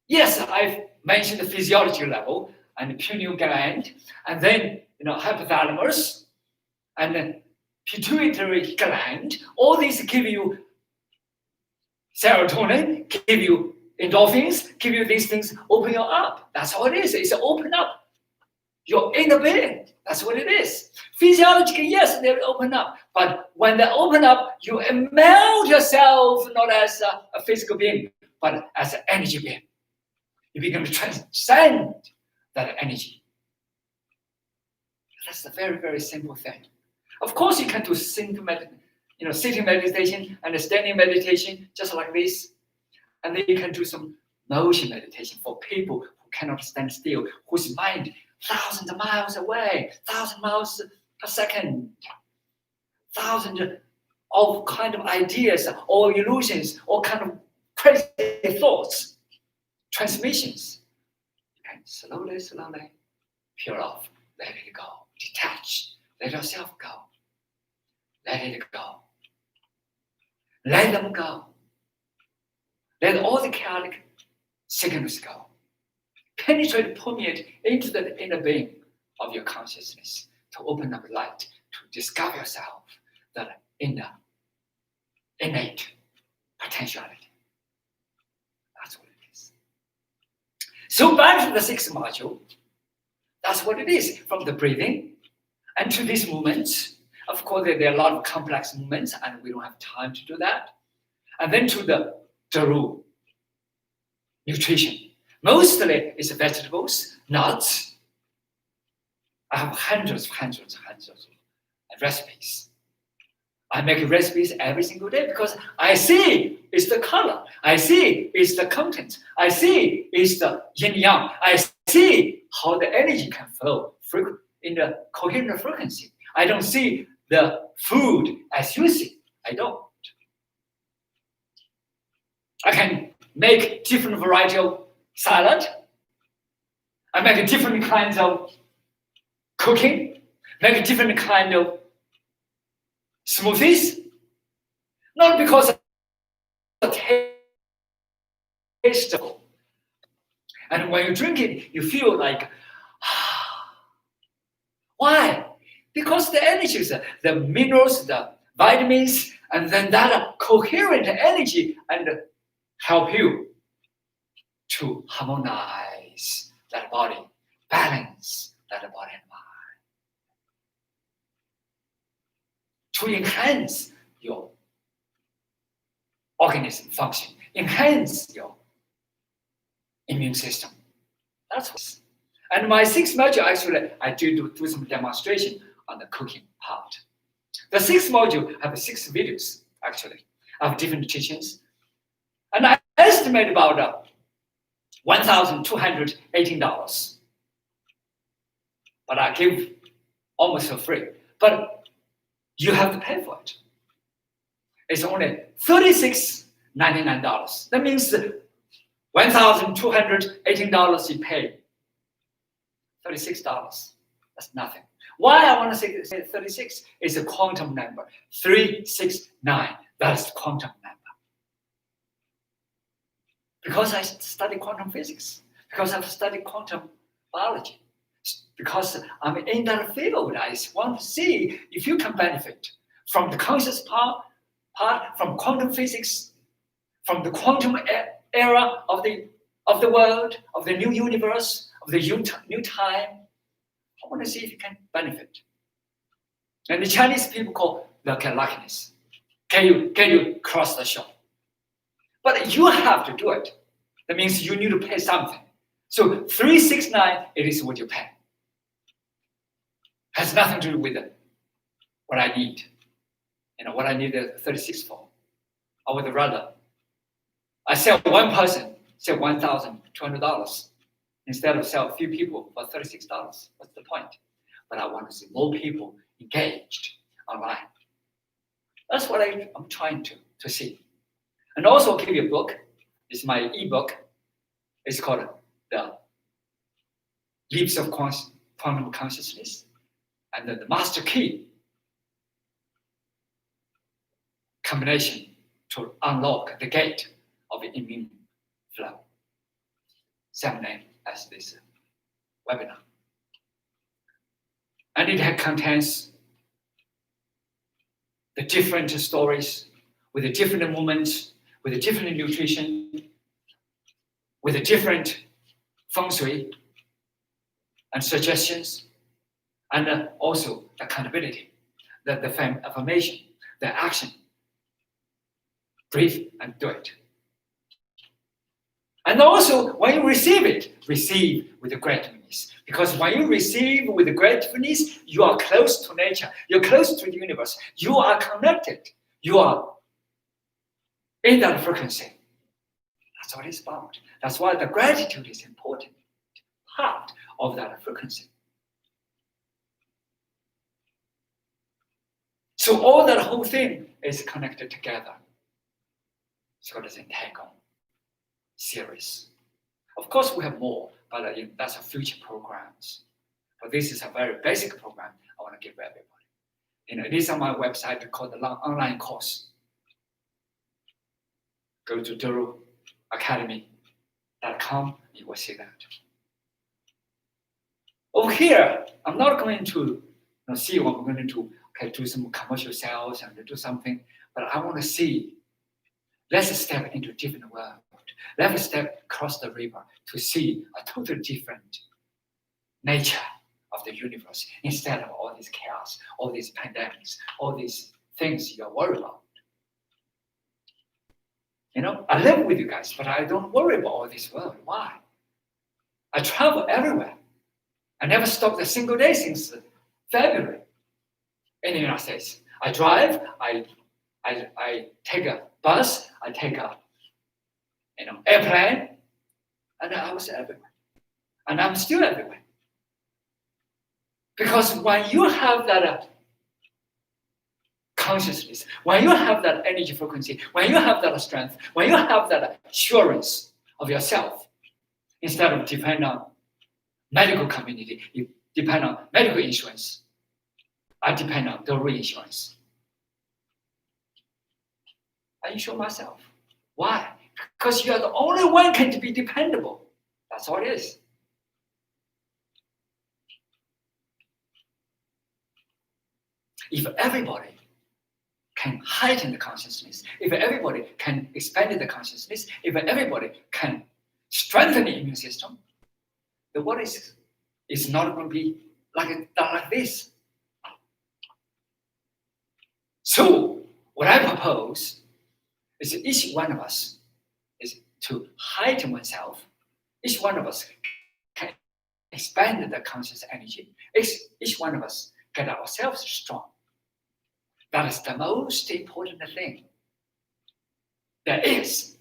Speaker 1: Yes, I've mentioned the physiology level and the pineal gland, and then hypothalamus, and then pituitary gland. All these give you serotonin, give you endorphins, give you these things. Open you up. That's all it is. It's open up your inner being. That's what it is. Physiologically, yes, they will open up. But when they open up, you melt yourself not as a physical being, but as an energy being. You begin to transcend that energy. That's a very, very simple thing. Of course, you can do sitting meditation and standing meditation, just like this. And then you can do some motion meditation for people who cannot stand still, whose mind thousands of miles away, 1,000 miles per second, thousands of kind of ideas or illusions, all kind of crazy thoughts, transmissions. You can slowly, slowly peel off, let it go, detach, let yourself go, let it go, let them go, let all the chaotic signals go. Penetrate, permeate into the inner being of your consciousness to open up light, to discover yourself, that inner, innate potentiality. That's what it is. So back to the sixth module. That's what it is, from the breathing and to these movements. Of course, there are a lot of complex movements, and we don't have time to do that. And then to the Daru, nutrition. Mostly it's vegetables, nuts. I have hundreds of recipes. I make recipes every single day because I see it's the color. I see it's the content. I see it's the yin yang. I see how the energy can flow in the coherent frequency. I don't see the food as you see. I don't. I can make different variety of salad. I make different kinds of cooking, make different kind of smoothies. Not because of the taste. And when you drink it, you feel like, why? Because the energies, the minerals, the vitamins, and then that coherent energy and help you to harmonize that body, balance that body and mind, to enhance your organism function, enhance your immune system. That's what. And my sixth module, actually, I do some demonstration on the cooking part. The sixth module have 6 videos, actually, of different teachings. And I estimate about $1,218. But I give almost for free. But you have to pay for it. It's only $36.99. That means $1,218 you pay. $36. That's nothing. Why I want to say 36 is a quantum number. 369. That's the quantum number. Because I study quantum physics. Because I've studied quantum biology. because I'm in that field. I want to see if you can benefit from the conscious part from quantum physics, from the quantum era of the world, of the new universe, of the new time. I want to see if you can benefit. And the Chinese people call that luckiness. Can you cross the shore? But you have to do it. That means you need to pay something. So 369, it is what you pay. Has nothing to do with what I need. What I need the 36 for. I would rather I sell one person, sell $1,200 instead of sell a few people for $36. What's the point? But I want to see more people engaged online. That's what I'm trying to see. And also I'll give you a book. It's my ebook. It's called The Leaps of Quantum Consciousness. And the master key combination to unlock the gate of the immune flow. Same name as this webinar. And it contains the different stories with the different movements, with the different nutrition, with the different feng shui and suggestions, and also accountability, the affirmation, the action. Breathe and do it. And also, when you receive it, receive with gratefulness. Because when you receive with gratefulness, you are close to nature. You're close to the universe. You are connected. You are in that frequency. That's what it's about. That's why the gratitude is important part of that frequency. So all that whole thing is connected together. It's called the Zen Tai series. Of course, we have more, but that's a future programs. But this is a very basic program I want to give everybody. It is on my website called the online course. Go to duroacademy.com, you will see that. Over here, I'm not going to see what we're going to do some commercial sales and do something, but I want to see. Let's step into a different world. Let's step across the river to see a totally different nature of the universe instead of all this chaos, all these pandemics, all these things you're worried about. I live with you guys, but I don't worry about all this world. Why? I travel everywhere. I never stopped a single day since February in the United States. I drive, I take a bus, I take a airplane, and I was everywhere. And I'm still everywhere. Because when you have that consciousness, when you have that energy frequency, when you have that strength, when you have that assurance of yourself, instead of depend on medical community, you depend on medical insurance. I depend on the reinsurance. I insure myself. Why? Because you are the only one can be dependable. That's all it is. If everybody can heighten the consciousness, if everybody can expand the consciousness, if everybody can strengthen the immune system, the world is not going to be like this. So what I propose is each one of us is to heighten oneself. Each one of us can expand the conscious energy. Each one of us get ourselves strong. That is the most important thing there is.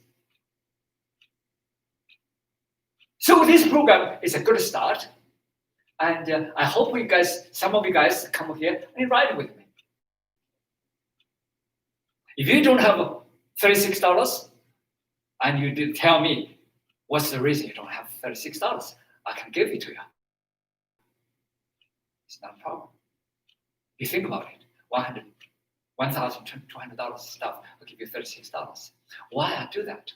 Speaker 1: So this program is a good start. And I hope some of you guys come here and ride with me. If you don't have $36 and you did tell me what's the reason you don't have $36, I can give it to you. It's not a problem. You think about it, $1,200 stuff, I'll give you $36. Why I do that?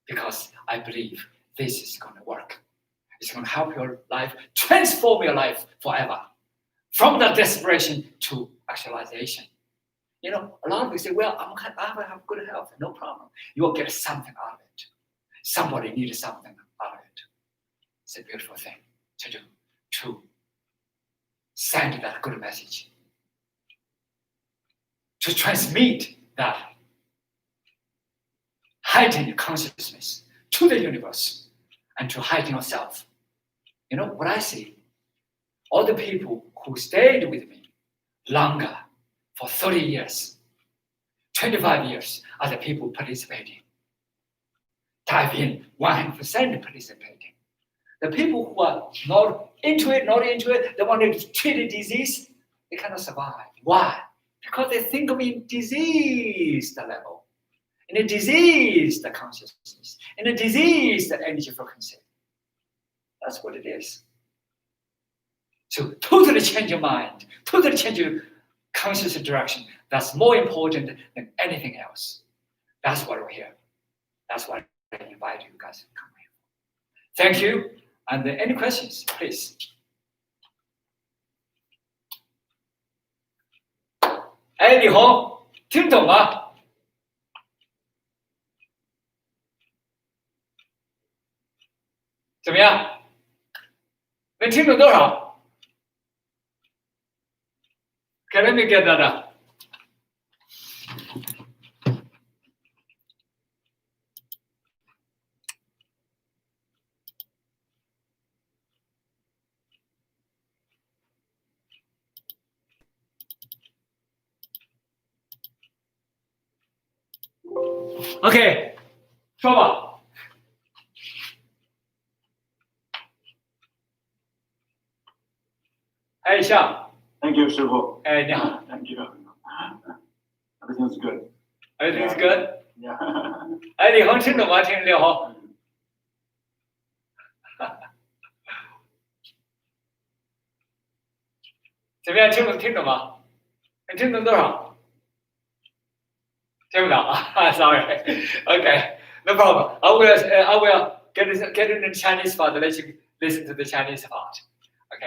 Speaker 1: Because I believe this is going to work. It's going to help your life, transform your life forever. From the desperation to actualization. You know, a lot of people say, well, I have good health, no problem. You will get something out of it. Somebody needs something out of it. It's a beautiful thing to do, to send that good message, to transmit that heightened consciousness to the universe and to heighten yourself. You know, what I see, all the people who stayed with me longer, for 30 years, 25 years, are the people participating. Dive in, 100% participating. The people who are not into it, they want to treat a disease, they cannot survive. Why? Because they think of it in diseased level, in a diseased consciousness, in a diseased energy frequency. That's what it is. So totally change your mind, totally change your conscious direction. That's more important than anything else. That's why we're here. That's why I invite you guys to come here. Thank you. And any questions, please? Hey, 李红，听懂吗？怎么样？能听懂多少？ Okay, let me get that up. OK， 说吧。哎，向。
Speaker 4: Thank you, 师傅。
Speaker 1: 哎，你好。
Speaker 4: Thank you. Everything's good.
Speaker 1: Everything's good.
Speaker 4: Yeah.
Speaker 1: 哎，李红听懂吗？听李红。怎么样？听懂吗？你听懂多少？听不懂啊？Sorry. OK, no problem. I will get in the Chinese part. Let you listen to the Chinese part. OK.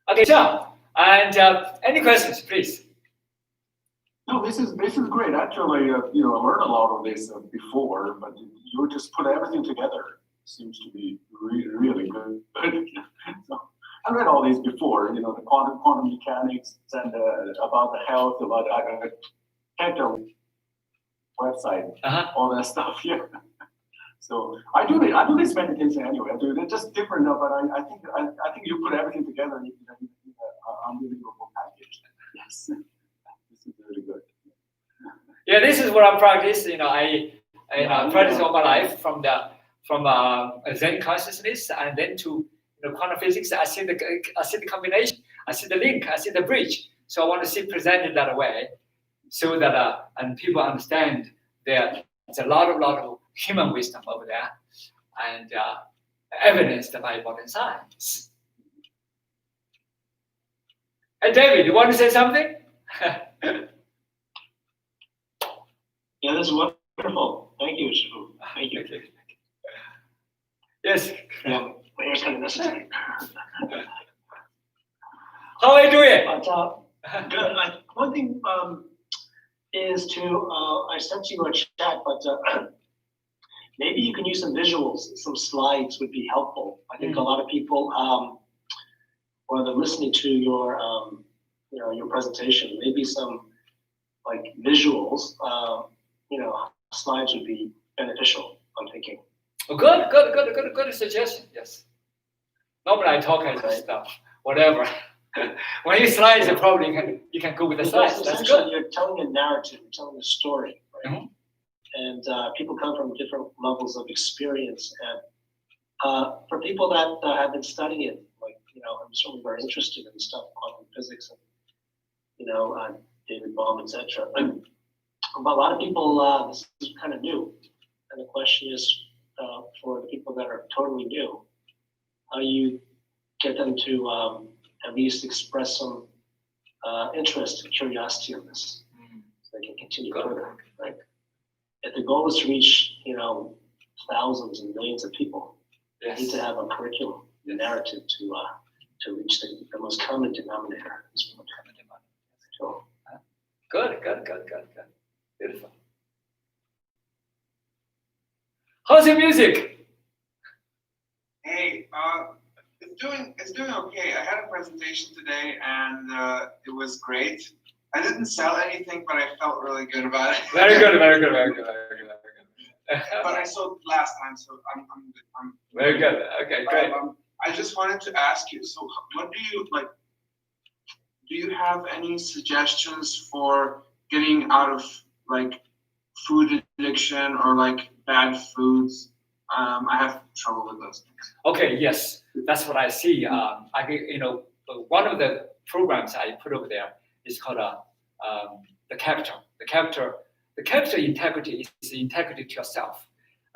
Speaker 1: OK, sure. And any questions, please?
Speaker 4: No, this is great. Actually, I learned a lot of this before, but you just put everything together. Seems to be really good. So, I read all these before, the quantum mechanics and about the health, about checked your website, all that stuff. Yeah. So I do this meditation anyway. I do it just different, but I think you put everything together in an unbelievable package. Yes, this is really good.
Speaker 1: Yeah, this is what I practice. I practice all my life from Zen consciousness and then to quantum physics. I see the combination. I see the link. I see the bridge. So I want to see presented that way, so that and people understand there's a lot of human wisdom over there, and evidenced by modern science. Hey, David, you want to say something?
Speaker 5: Yeah, that's wonderful. Thank you, Shifu. Thank you.
Speaker 1: Yes.
Speaker 5: Yeah, prayer's kind of necessary.
Speaker 1: How are you doing?
Speaker 5: Good. One thing is to, I sent you a chat, but maybe you can use some visuals, some slides would be helpful. I think a lot of people, when they're listening to your, your presentation, maybe some like visuals, slides would be beneficial, I'm thinking.
Speaker 1: Oh, good suggestion. Yes. Normally I talk as stuff, whatever. When you slides, probably you can go with the slides. That's good.
Speaker 5: You're telling a narrative, you're telling a story, right? Mm-hmm. And people come from different levels of experience. And for people that have been studying it, like, I'm certainly very interested in stuff, quantum physics and, David Bohm, etc. But a lot of people, this is kind of new. And the question is, for the people that are totally new, how you get them to at least express some interest and curiosity in this, so they can continue further, right? If the goal is to reach, thousands and millions of people,
Speaker 1: Yes.
Speaker 5: need to have a curriculum, a narrative to reach the most common denominator. So,
Speaker 1: Good. Beautiful. How's your music?
Speaker 6: Hey, it's doing okay. I had a presentation today and it was great. I didn't sell anything, but I felt really good about it.
Speaker 1: Very good.
Speaker 6: But I sold last time, so I'm
Speaker 1: Very good. Okay, great.
Speaker 6: I just wanted to ask you. So, what do you like? Do you have any suggestions for getting out of like food addiction or like bad foods? I have trouble with those things.
Speaker 1: Okay, yes, that's what I see. One of the programs I put over there is called the capital. The capital integrity is the integrity to yourself,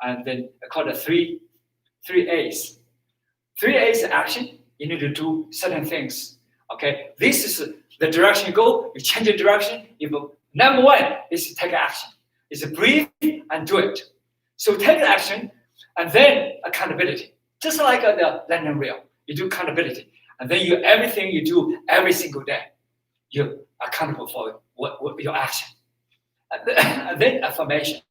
Speaker 1: and then called the three A's. 3 A's action. You need to do certain things. Okay, this is the direction you go. You change the direction. Number 1 is to take action. Is to breathe and do it. So take action, and then accountability. Just like the landing wheel, you do accountability, and then everything you do every single day, you're accountable for what your action. And then affirmation.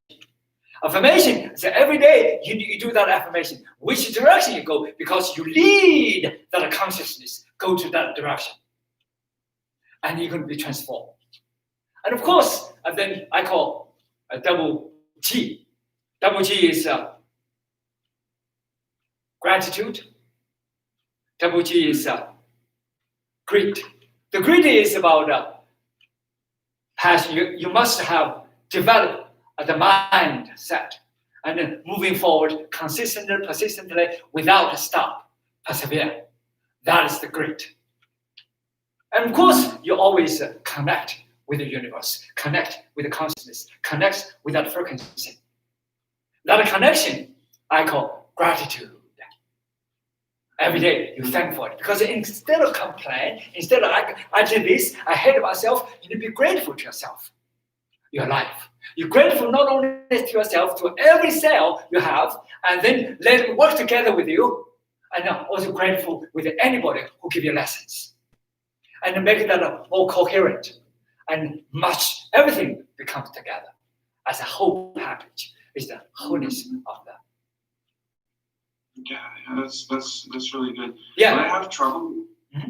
Speaker 1: Affirmation is every day you do that affirmation. Which direction you go, because you lead that consciousness go to that direction, and you're going to be transformed. And of course, and then I call a double G. Double G is gratitude. Double G is grit. The grit is about passion. You must have developed the mindset, and then moving forward consistently, persistently, without a stop, persevere. That is the grit. And of course, you always connect with the universe, connect with the consciousness, connect with that frequency. That connection I call gratitude. Every day you thank for it, because instead of complain, instead of I did this, I hate myself, you need to be grateful to yourself, your life. You're grateful not only to yourself, to every cell you have, and then let it work together with you, and also grateful with anybody who give you lessons, and make that more coherent, and everything becomes together as a whole package. Is the wholeness of that.
Speaker 6: Yeah, that's really good.
Speaker 1: Yeah.
Speaker 6: What I have trouble.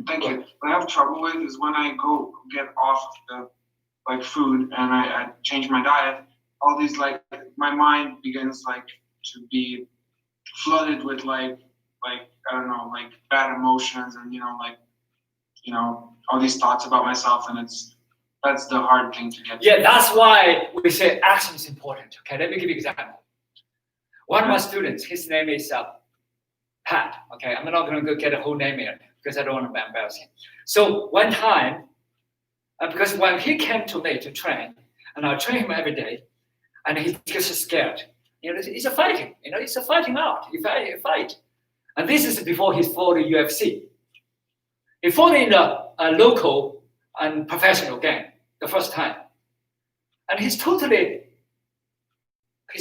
Speaker 6: Thank you. What I have trouble with is when I go get off of the food and I change my diet. All these my mind begins to be flooded with I don't know, bad emotions and all these thoughts about myself, and that's the hard thing to get.
Speaker 1: Yeah, that's why we say action is important. Okay, let me give you an example. One of my students, his name is Pat. Okay, I'm not going to get a whole name here because I don't want to embarrass him. So one time, because when he came to me to train, and I train him every day, and he gets scared. It's a fighting. It's a fighting out. You fight. And this is before he fought the UFC. He fought in a local and professional game the first time. And his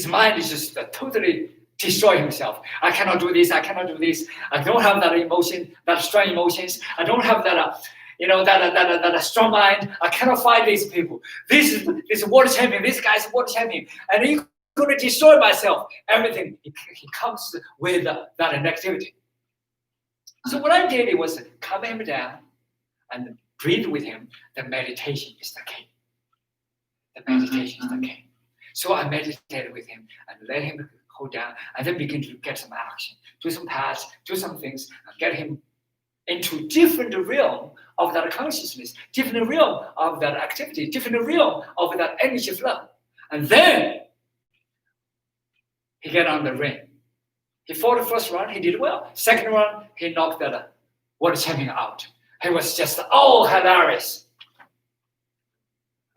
Speaker 1: mind is just totally destroy himself. I cannot do this. I cannot do this. I don't have that emotion, that strong emotions. I don't have that, that strong mind. I cannot fight these people. This is world champion. This guy's world champion. And he's going to destroy myself. Everything. He comes with that negativity. So what I did was calm him down and breathe with him. The meditation is the key. The meditation is the key. So I meditated with him and let him hold down, and then begin to get some action, do some paths, do some things, and get him into different realm of that consciousness, different realm of that activity, different realm of that energy flow. And then he get on the ring. He fought the first round, he did well. Second round, he knocked that world champion out. He was just hilarious.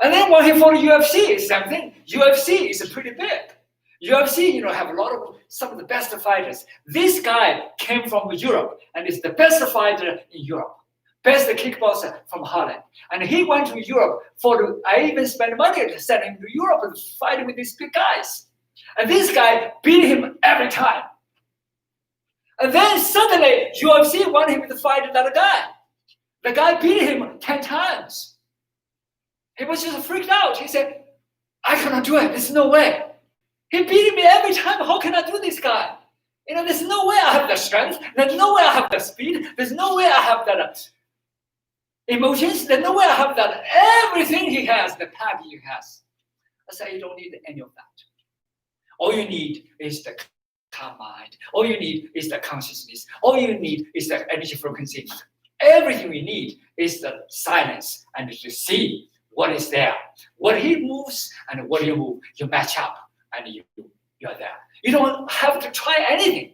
Speaker 1: And then when he fought the UFC, it's same thing. UFC is pretty big. UFC, have a lot of some of the best fighters. This guy came from Europe and is the best fighter in Europe, best kickboxer from Holland. And he went to Europe I even spent money to send him to Europe and fight with these big guys. And this guy beat him every time. And then suddenly UFC wanted him to fight that guy. The guy beat him 10 times. He was just freaked out. He said, I cannot do it. There's no way. He beat me every time. How can I do this guy? There's no way I have the strength. There's no way I have the speed. There's no way I have that emotions. There's no way I have that everything he has, the package he has. I said, you don't need any of that. All you need is the calm mind. All you need is the consciousness. All you need is the energy frequency. Everything we need is the silence and to see what is there. What he moves and what you move, you match up and you're there. You don't have to try anything.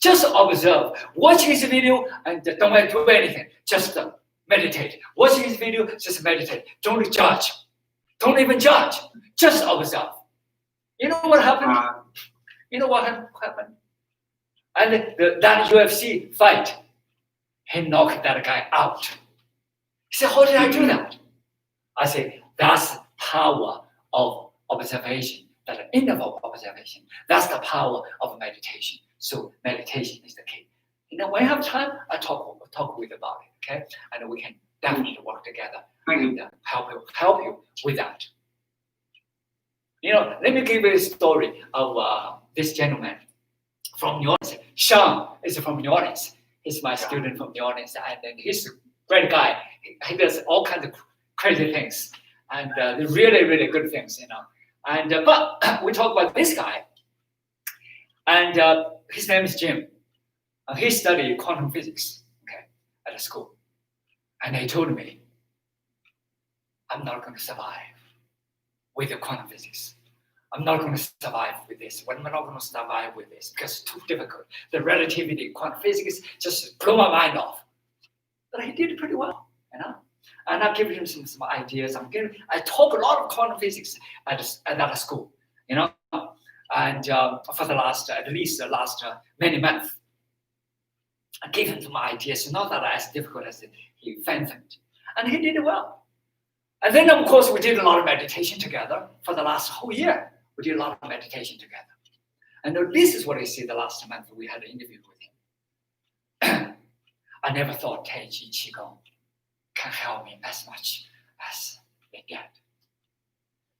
Speaker 1: Just observe. Watch his video and don't do anything. Just meditate. Watch his video, just meditate. Don't judge. Don't even judge. Just observe. You know what happened? You know what happened? And that UFC fight, he knocked that guy out. He said, how did I do that? I say, that's power of observation, that inner observation. That's the power of meditation. So meditation is the key. When I have time, I talk with about it, okay? And we can definitely work together and help you with that. Let me give you a story of this gentleman from New Orleans. Sean is from New Orleans. He's my student from New Orleans, and then he's a great guy. He does all kinds of crazy things, and really, really good things, And but we talk about this guy, and his name is Jim. He studied quantum physics, okay, at a school, and he told me, I'm not going to survive with the quantum physics. I'm not going to survive with this. I'm not going to survive with this because it's too difficult. The relativity, quantum physics just blew my mind off. But he did pretty well, And I give him some ideas. I talk a lot of quantum physics at that school, And for the last, many months, I gave him some ideas, not that as difficult as he fathomed. And he did well. And then, of course, we did a lot of meditation together for the last whole year. We did a lot of meditation together. And this is what I see the last month we had an interview with him. I never thought Tai Chi Qigong can help me as much as it did.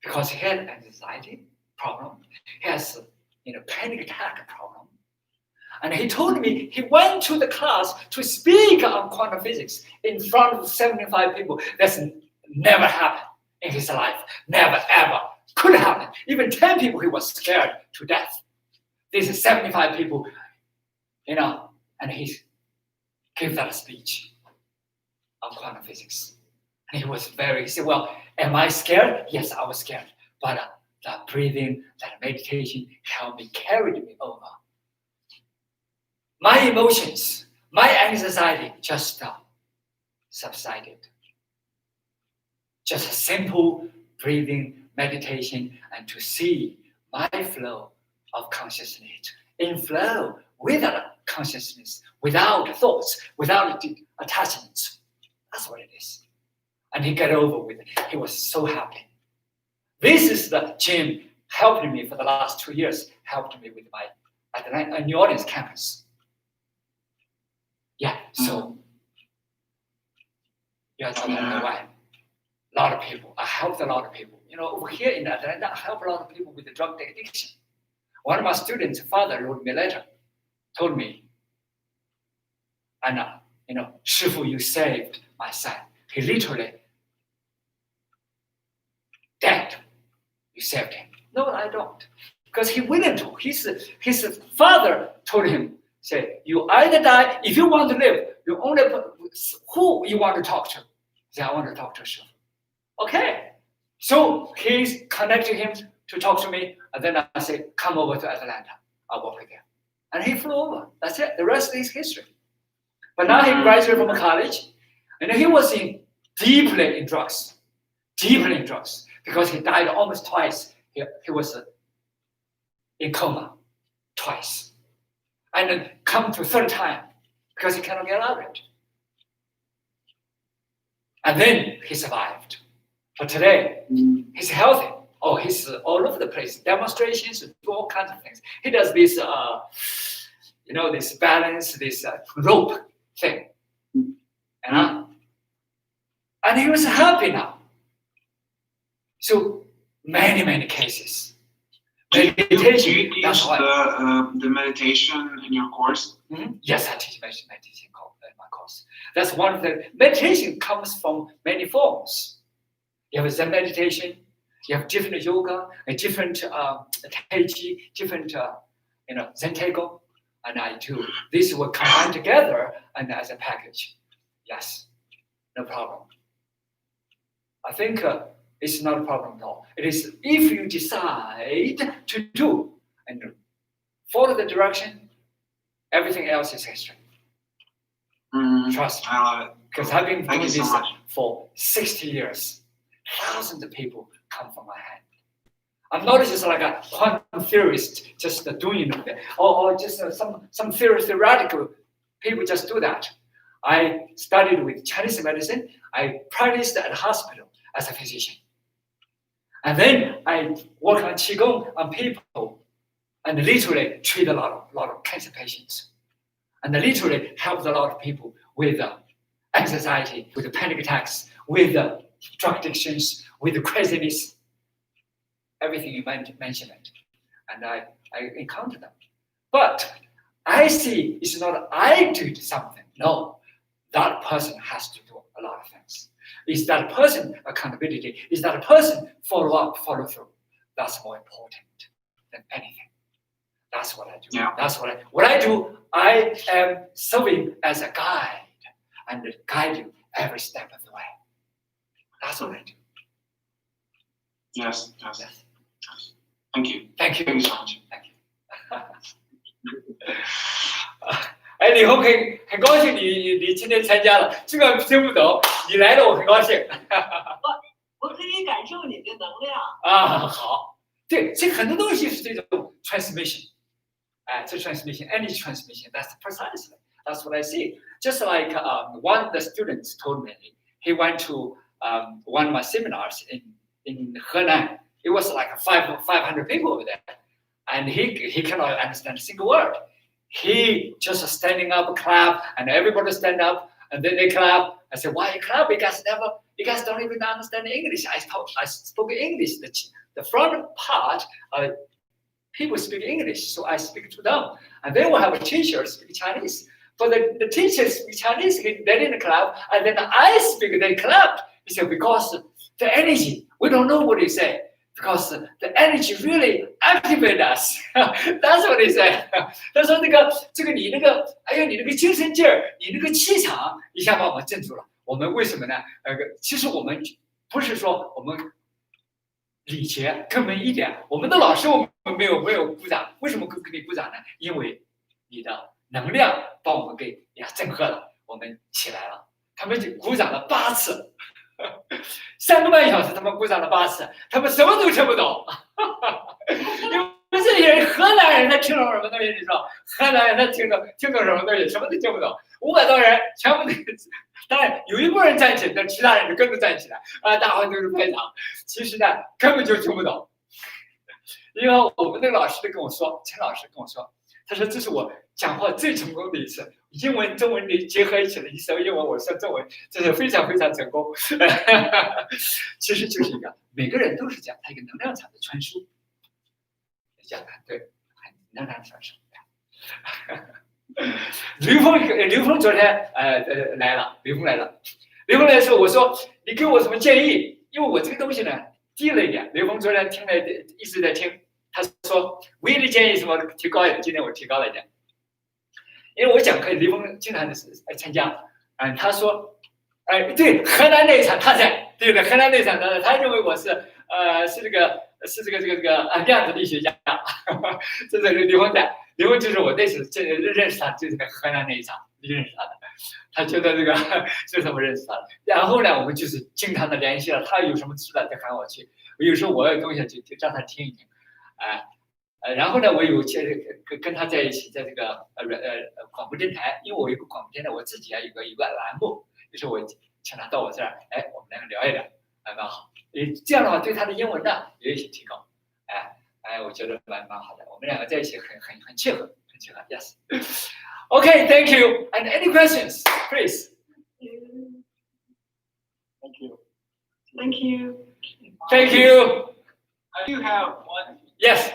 Speaker 1: Because he had an anxiety problem. He has panic attack problem. And he told me he went to the class to speak on quantum physics in front of 75 people. That's never happened in his life. Never, ever. Could happen. Even 10 people, he was scared to death. This is 75 people, and he gave that speech on quantum physics. And he said, well, am I scared? Yes, I was scared. But that breathing, that meditation helped me, carried me over. My emotions, my anxiety just subsided. Just a simple breathing, meditation, and to see my flow of consciousness in flow without consciousness, without thoughts, without attachments. That's what it is. And he got over with it. He was so happy. This is the Jim helping me for the last 2 years, helped me with my at New Orleans campus. Yeah, so I don't know why. A lot of people. I helped a lot of people. Over here in Atlanta, I help a lot of people with the drug addiction. One of my students' father wrote me a letter, told me, Anna, Shifu, you saved my son. He literally dead. You saved him. No, I don't. Because he willing to. His father told him, say, you either die, if you want to live, you only who you want to talk to. He said, I want to talk to Shifu. Okay. So he's connected him to talk to me, and then I say, come over to Atlanta. I'll work with him. And he flew over. That's it. The rest is history. But now he graduated from college, and he was deeply in drugs, because he died almost twice. He was in coma twice. And then come to third time, because he cannot get out of it. And then he survived. But today, he's healthy. Oh, he's all over the place. Demonstrations, all kinds of things. He does this this balance, this rope thing. And he was happy now. So many cases. Meditation.
Speaker 6: Do you teach the meditation in your course?
Speaker 1: Yes, I teach meditation in my course. That's one of the meditation comes from many forms. You have Zen meditation, you have different yoga, a different Tai Chi, different Zen Tai, and I do. These will combine together and as a package. Yes, no problem. I think it's not a problem at all. It is if you decide to do and follow the direction, everything else is history. Trust me.
Speaker 6: I love it.
Speaker 1: Because I've been doing this
Speaker 6: much.
Speaker 1: for 60 years. Thousands of people come from my hand. I'm not just like a quantum theorist just doing it, or just some theoretical people just do that. I studied with Chinese medicine. I practiced at a hospital as a physician. And then I work on Qigong on people and literally treat a lot of cancer patients. And I literally helped a lot of people with anxiety, with panic attacks, with drug addictions, with craziness, everything you mentioned. And I encountered them. But I see it's not I did something. No, that person has to do a lot of things. Is that person accountability? Is that person follow through? That's more important than anything. That's what I do.
Speaker 6: Yeah.
Speaker 1: That's what I do. I am serving as a guide and guide you every step of the way. That's what I do.
Speaker 6: Yes. Thank you.
Speaker 1: Thank you.
Speaker 6: Thank you so much.
Speaker 1: Thank you. 哎，李红很高兴你今天参加了，这个听不懂，你来了我很高兴。
Speaker 5: 我可以感受你的能量。
Speaker 1: 啊，好，对，这很多东西是这种 transmission， 哎，这 energy transmission. That's precisely that's what I see. Just like one of the students told me, he went to one of my seminars in Henan. It was like 500 people over there, and he cannot understand a single word. He just standing up, clap, and everybody stand up, and then they clap. I said, "Why you clap? You guys don't even understand English." I spoke English. The front part, people speak English, so I speak to them. And then we have a teacher speak Chinese. But the teachers speak Chinese, they didn't clap, and then I speak, they clapped. He said, because the energy, we don't know what he said. Because the energy really activates us. That's what he said. 他说这个你那个，哎呀，你那个精神劲儿，你那个气场一下把我们镇住了。我们为什么呢？其实我们不是说我们礼节根本一点，我们的老师我们没有鼓掌，为什么给你鼓掌呢？因为你的能量把我们给震撼了，我们起来了。他们就鼓掌了8次。3个半小时，他们鼓掌了8次，他们什么都听不懂。因为这些人，河南人他听懂什么东西？你说，河南人他听懂什么东西？什么都听不懂。500多人全部都，当然有一部分人站起来，但其他人就跟着站起来，大伙都是拍掌。其实呢，根本就听不懂。因为我们那个老师跟我说，陈老师跟我说，他说这是我讲话最成功的一次。英文、中文的结合一起了，你说英文，我说中文，这是非常非常成功。其实就是一个，每个人都是讲他一个能量场的传输，讲的对，能量传输。刘峰昨天来了，刘峰来了，刘峰来说，我说你给我什么建议？因为我这个东西呢低了一点。刘峰昨天听了一直在听，他说唯一的建议是什么？提高一点，今天我提高了一点。因为我讲课，刘峰经常的参加，他说，对，河南那一场他在，对的，河南那一场他认为我是这个量子力学家，这是刘峰在，刘峰就是我认识他，就是在河南那一场认识他的，他觉得这个就是我认识他的，然后呢，我们就是经常的联系了，他有什么事了就喊我去，有时候我有东西就让他听一听，然后呢，我有跟他在一起，在这个广播电台，因为我有个广播电台，我自己有个栏目，于是我请他到我这儿，我们两个聊一聊，蛮好。这样的话，对他的英文呢也有一些提高，我觉得蛮好的。我们两个在一起很契合，很 Yes. Okay, thank you. And any questions, please?
Speaker 5: Thank you.
Speaker 7: Thank you.
Speaker 1: Thank you.
Speaker 2: I do have one,
Speaker 1: Yes.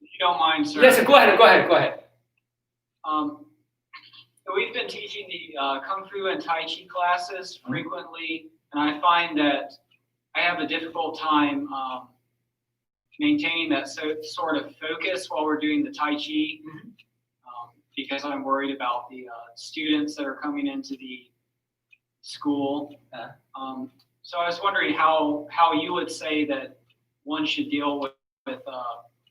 Speaker 2: if you don't mind, sir.
Speaker 1: Yes, go ahead.
Speaker 2: So we've been teaching the Kung Fu and Tai Chi classes frequently, and I find that I have a difficult time maintaining that sort of focus while we're doing the Tai Chi, because I'm worried about the students that are coming into the school. So I was wondering how you would say that one should deal with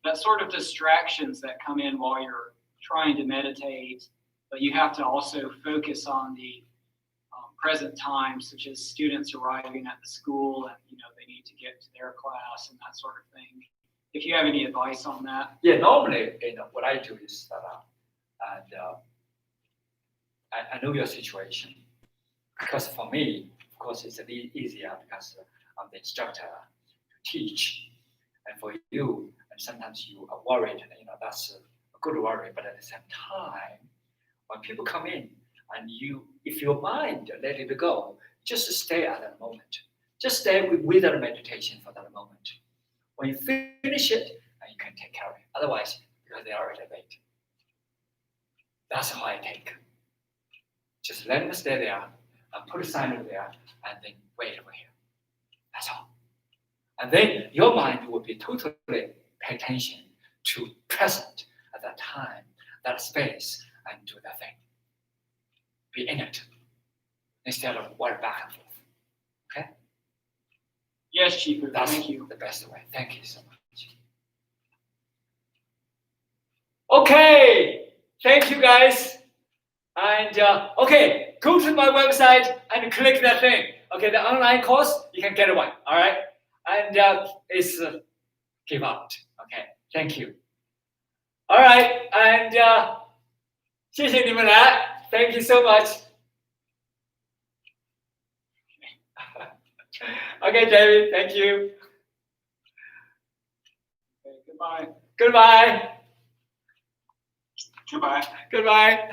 Speaker 2: that sort of distractions that come in while you're trying to meditate, but you have to also focus on the present time, such as students arriving at the school and they need to get to their class and that sort of thing. If you have any advice on that.
Speaker 1: Yeah, normally, what I do is that, I know your situation, because for me, of course, it's a little easier because I'm the instructor to teach, and for you, and sometimes you are worried. That's a good worry, but at the same time, when people come in and if your mind let it go, just stay at that moment. Just stay with the meditation for that moment. When you finish it, you can take care of it. Otherwise, because they are already late. That's how I take. Just let them stay there and put a sign over there and then wait over here. That's all. And then your mind will be totally pay attention to present at that time, that space, and do that thing. Be in it instead of worry back and forth. Okay?
Speaker 2: Yes, Chief.
Speaker 1: That's
Speaker 2: Thank you.
Speaker 1: the best way. Thank you so much. Okay. Thank you, guys. And okay, go to my website and click that thing. Okay, the online course, you can get one. All right? And it's give out. Okay, thank you. All right, and 谢谢你们来. Thank you so much. Okay, David, thank you.
Speaker 2: Okay, goodbye.
Speaker 1: Goodbye.
Speaker 6: Goodbye.
Speaker 1: Goodbye.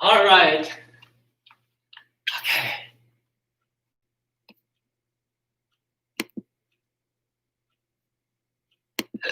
Speaker 1: All right.